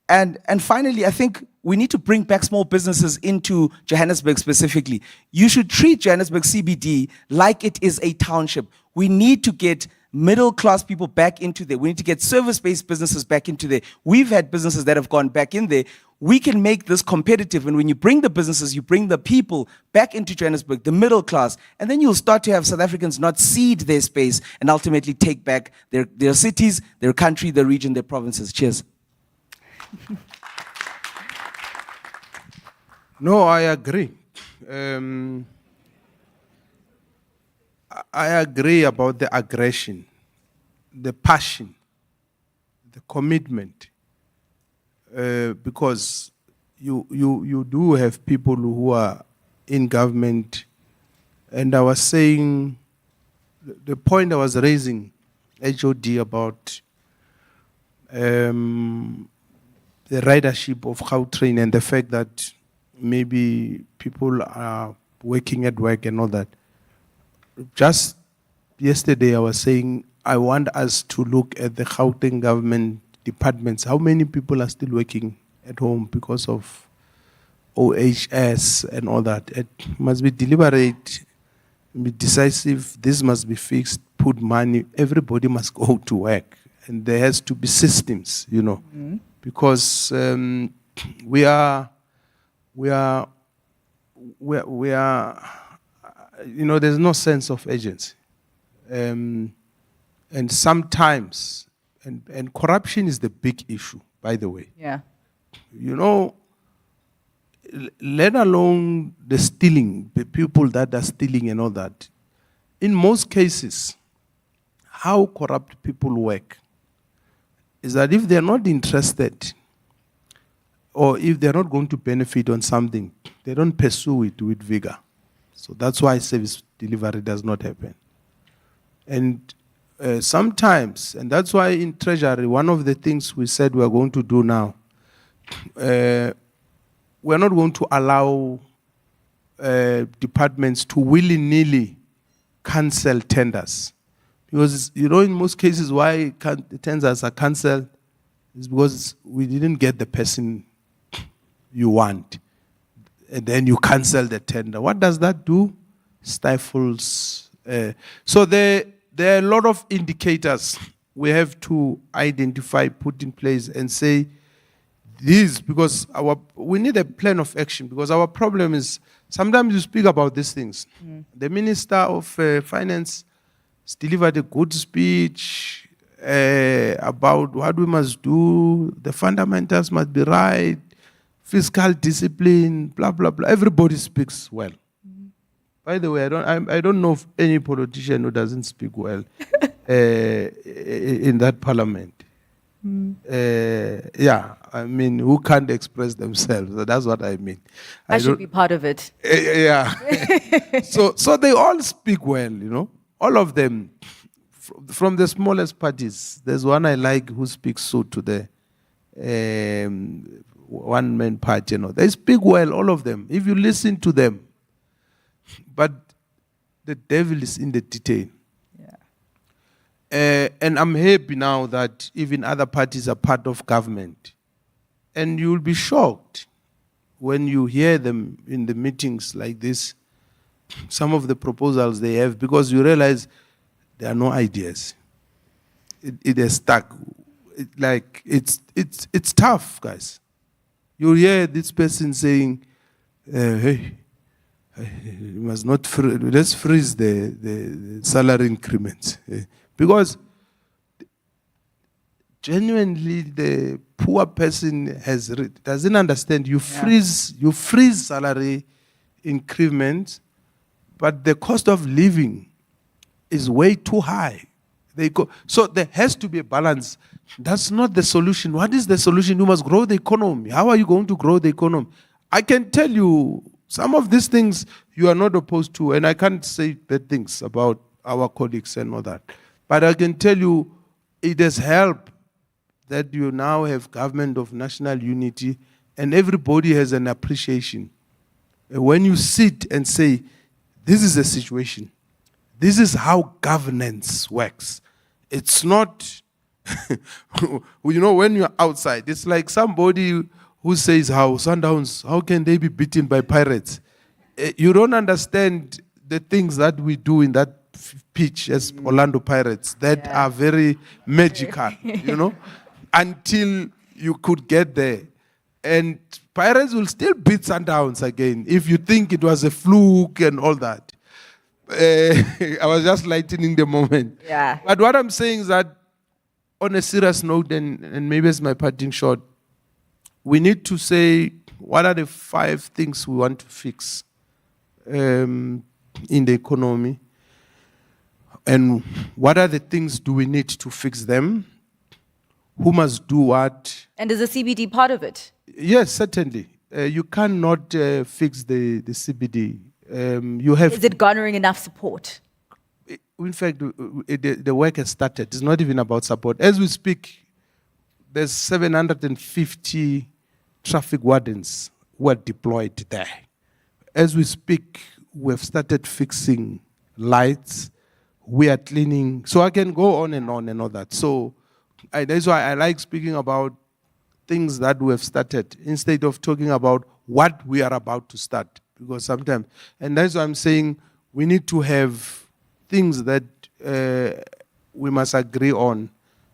Speaker 7: And finally, I think we need to bring back small businesses into Johannesburg specifically. You should treat Johannesburg CBD like it is a township. We need to get middle-class people back into there. We need to get service-based businesses back into there. We've had businesses that have gone back in there. We can make this competitive, and when you bring the businesses, you bring the people back into Johannesburg, the middle class, and then you'll start to have South Africans not cede their space and ultimately take back their cities, their country, their region, their provinces. Cheers.
Speaker 3: No, I agree. I agree about the aggression, the passion, the commitment, because you do have people who are in government, and I was saying, the point I was raising, HOD, about the ridership of Gautrain and the fact that maybe people are working at work and all that. Just yesterday I was saying I want us to look at the Gauteng government departments. How many people are still working at home because of OHS and all that? It must be deliberate be decisive, this must be fixed, put money, everybody must go to work. And there has to be systems, because we are, there's no sense of urgency. And sometimes, and corruption is the big issue, by the way.
Speaker 1: Yeah.
Speaker 3: Let alone the stealing, the people that are stealing and all that. In most cases, how corrupt people work is that if they're not interested or if they're not going to benefit on something, they don't pursue it with vigor. So that's why service delivery does not happen. And sometimes, and that's why in Treasury, one of the things we said we're going to do now, we're not going to allow departments to willy-nilly cancel tenders. Because, in most cases, why the tenders are cancelled is because we didn't get the person you want. And then you cancel the tender. What does that do? Stifles. So there are a lot of indicators we have to identify, put in place, and say, this, because we need a plan of action, because our problem is sometimes you speak about these things. The Minister of Finance has delivered a good speech about what we must do, the fundamentals must be right, fiscal discipline, blah, blah, blah. Everybody speaks well. By the way, I don't know of any politician who doesn't speak well in that parliament. Who can't express themselves? So that's what I mean.
Speaker 1: I should be part of it.
Speaker 3: Yeah. So they all speak well, all of them, from the smallest parties. There's one I like who speaks so to the one-man party. They speak well, all of them, if you listen to them. But the devil is in the detail. And I'm happy now that even other parties are part of government. And you'll be shocked when you hear them in the meetings like this, some of the proposals they have, because you realize there are no ideas. It is stuck. It's tough, guys. You hear this person saying, hey, you must not let's freeze the salary increments. Because genuinely the poor person doesn't understand. You freeze salary increments, but the cost of living is way too high. So there has to be a balance. That's not the solution. What is the solution? You must grow the economy. How are you going to grow the economy? I can tell you some of these things you are not opposed to, and I can't say bad things about our colleagues and all that. But I can tell you, it has helped that you now have government of national unity and everybody has an appreciation. When you sit and say, this is the situation, this is how governance works. It's not, when you're outside, it's like somebody who says, Sundowns, how can they be beaten by pirates? You don't understand the things that we do in that pitch as Orlando Pirates that are very magical, until you could get there. And Pirates will still beat Sundowns again if you think it was a fluke and all that. I was just lightening the moment.
Speaker 1: Yeah.
Speaker 3: But what I'm saying is that on a serious note, and maybe it's my parting shot, we need to say what are the 5 things we want to fix in the economy. And what are the things do we need to fix them? Who must do what?
Speaker 1: And is the CBD part of it?
Speaker 3: Yes, certainly. You cannot fix the CBD. You have.
Speaker 1: Is it garnering enough support?
Speaker 3: In fact, the work has started. It's not even about support. As we speak, there's 750 traffic wardens who are deployed there. As we speak, we have started fixing lights. We are cleaning. So I can go on and all that. So that's why I like speaking about things that we have started instead of talking about what we are about to start. Because sometimes, and that's why I'm saying we need to have things that we must agree on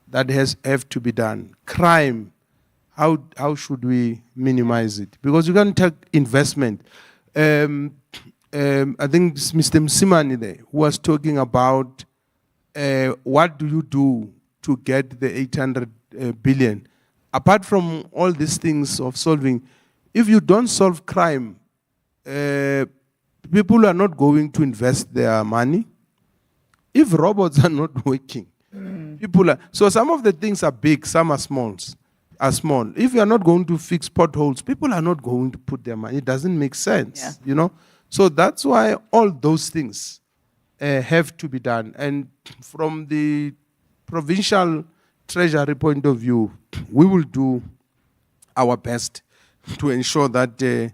Speaker 3: that have to be done. Crime, how should we minimize it? Because you can't take investment. I think it's Mr. Msimani there who was talking about what do you do to get the 800 billion. Apart from all these things of solving, if you don't solve crime, people are not going to invest their money. If robots are not working, people are. So some of the things are big, some are small. If you are not going to fix potholes, people are not going to put their money. It doesn't make sense, you know. So that's why all those things have to be done. And from the provincial treasury point of view, we will do our best to ensure that there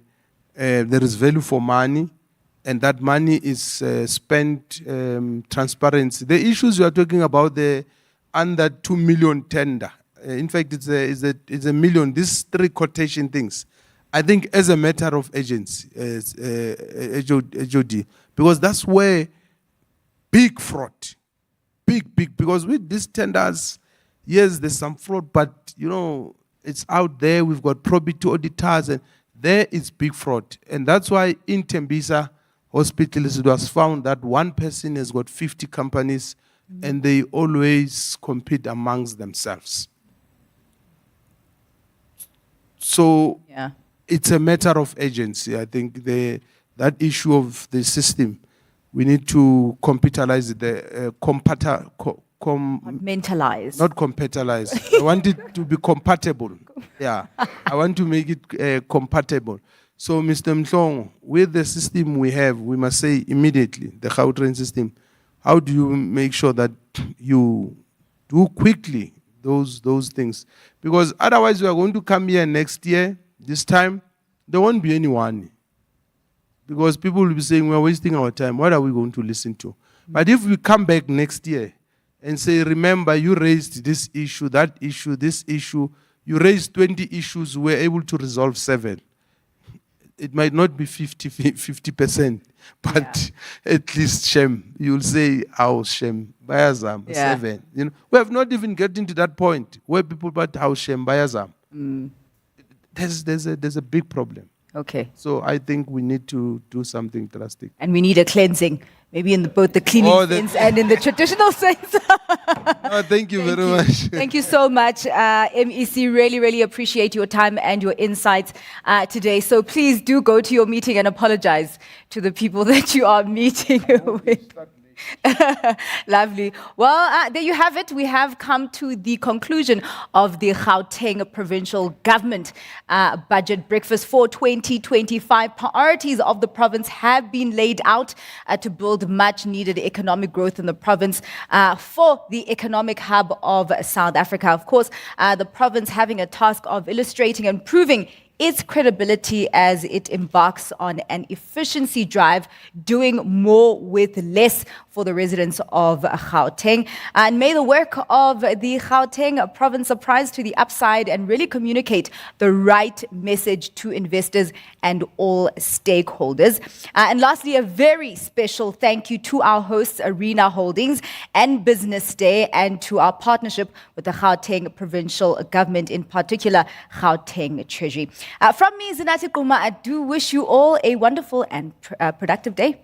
Speaker 3: is value for money and that money is spent transparency. The issues you are talking about, the under 2 million tender, in fact, it's a million. These three quotation things, I think, as a matter of agency, HOD, because that's where big fraud, big, because with these tenders, yes, there's some fraud, but you know, it's out there. We've got probity auditors, and there is big fraud, and that's why in Tembisa hospitals it was found that one person has got 50 companies, and they always compete amongst themselves. So it's a matter of agency. I think that issue of the system, we need to computerize it,
Speaker 1: Mentalize.
Speaker 3: not computerize. I want it to be compatible. Yeah, I want to make it compatible. So, Mr. Mhlongo, with the system we have, we must say immediately, the Gauteng system, how do you make sure that you do quickly those things? Because otherwise we are going to come here next year, this time, there won't be anyone. Because people will be saying, we're wasting our time. What are we going to listen to? But if we come back next year and say, remember, you raised this issue, that issue, this issue, you raised 20 issues, we were able to resolve 7. It might not be 50%, but at least Shem, you'll say, how Shem, Bayazam, 7. You know, we have not even gotten to that point where people but how Shem, Bayazam. There's a big problem.
Speaker 1: Okay.
Speaker 3: So I think we need to do something drastic.
Speaker 1: And we need a cleansing, maybe in both the cleaning sense and in the traditional sense.
Speaker 3: Thank you very much.
Speaker 1: Thank you so much, MEC. Really, really appreciate your time and your insights today. So please do go to your meeting and apologize to the people that you are meeting with. Lovely. Well, there you have it. We have come to the conclusion of the Gauteng Provincial Government Budget Breakfast for 2025. Priorities of the province have been laid out to build much needed economic growth in the province for the economic hub of South Africa. Of course, the province having a task of illustrating and proving its credibility as it embarks on an efficiency drive, doing more with less for the residents of Gauteng. And may the work of the Gauteng province surprise to the upside and really communicate the right message to investors and all stakeholders. And lastly, a very special thank you to our hosts, Arena Holdings and Business Day, and to our partnership with the Gauteng Provincial Government, in particular, Gauteng Treasury. From me, Zinati Kuma, I do wish you all a wonderful and productive day.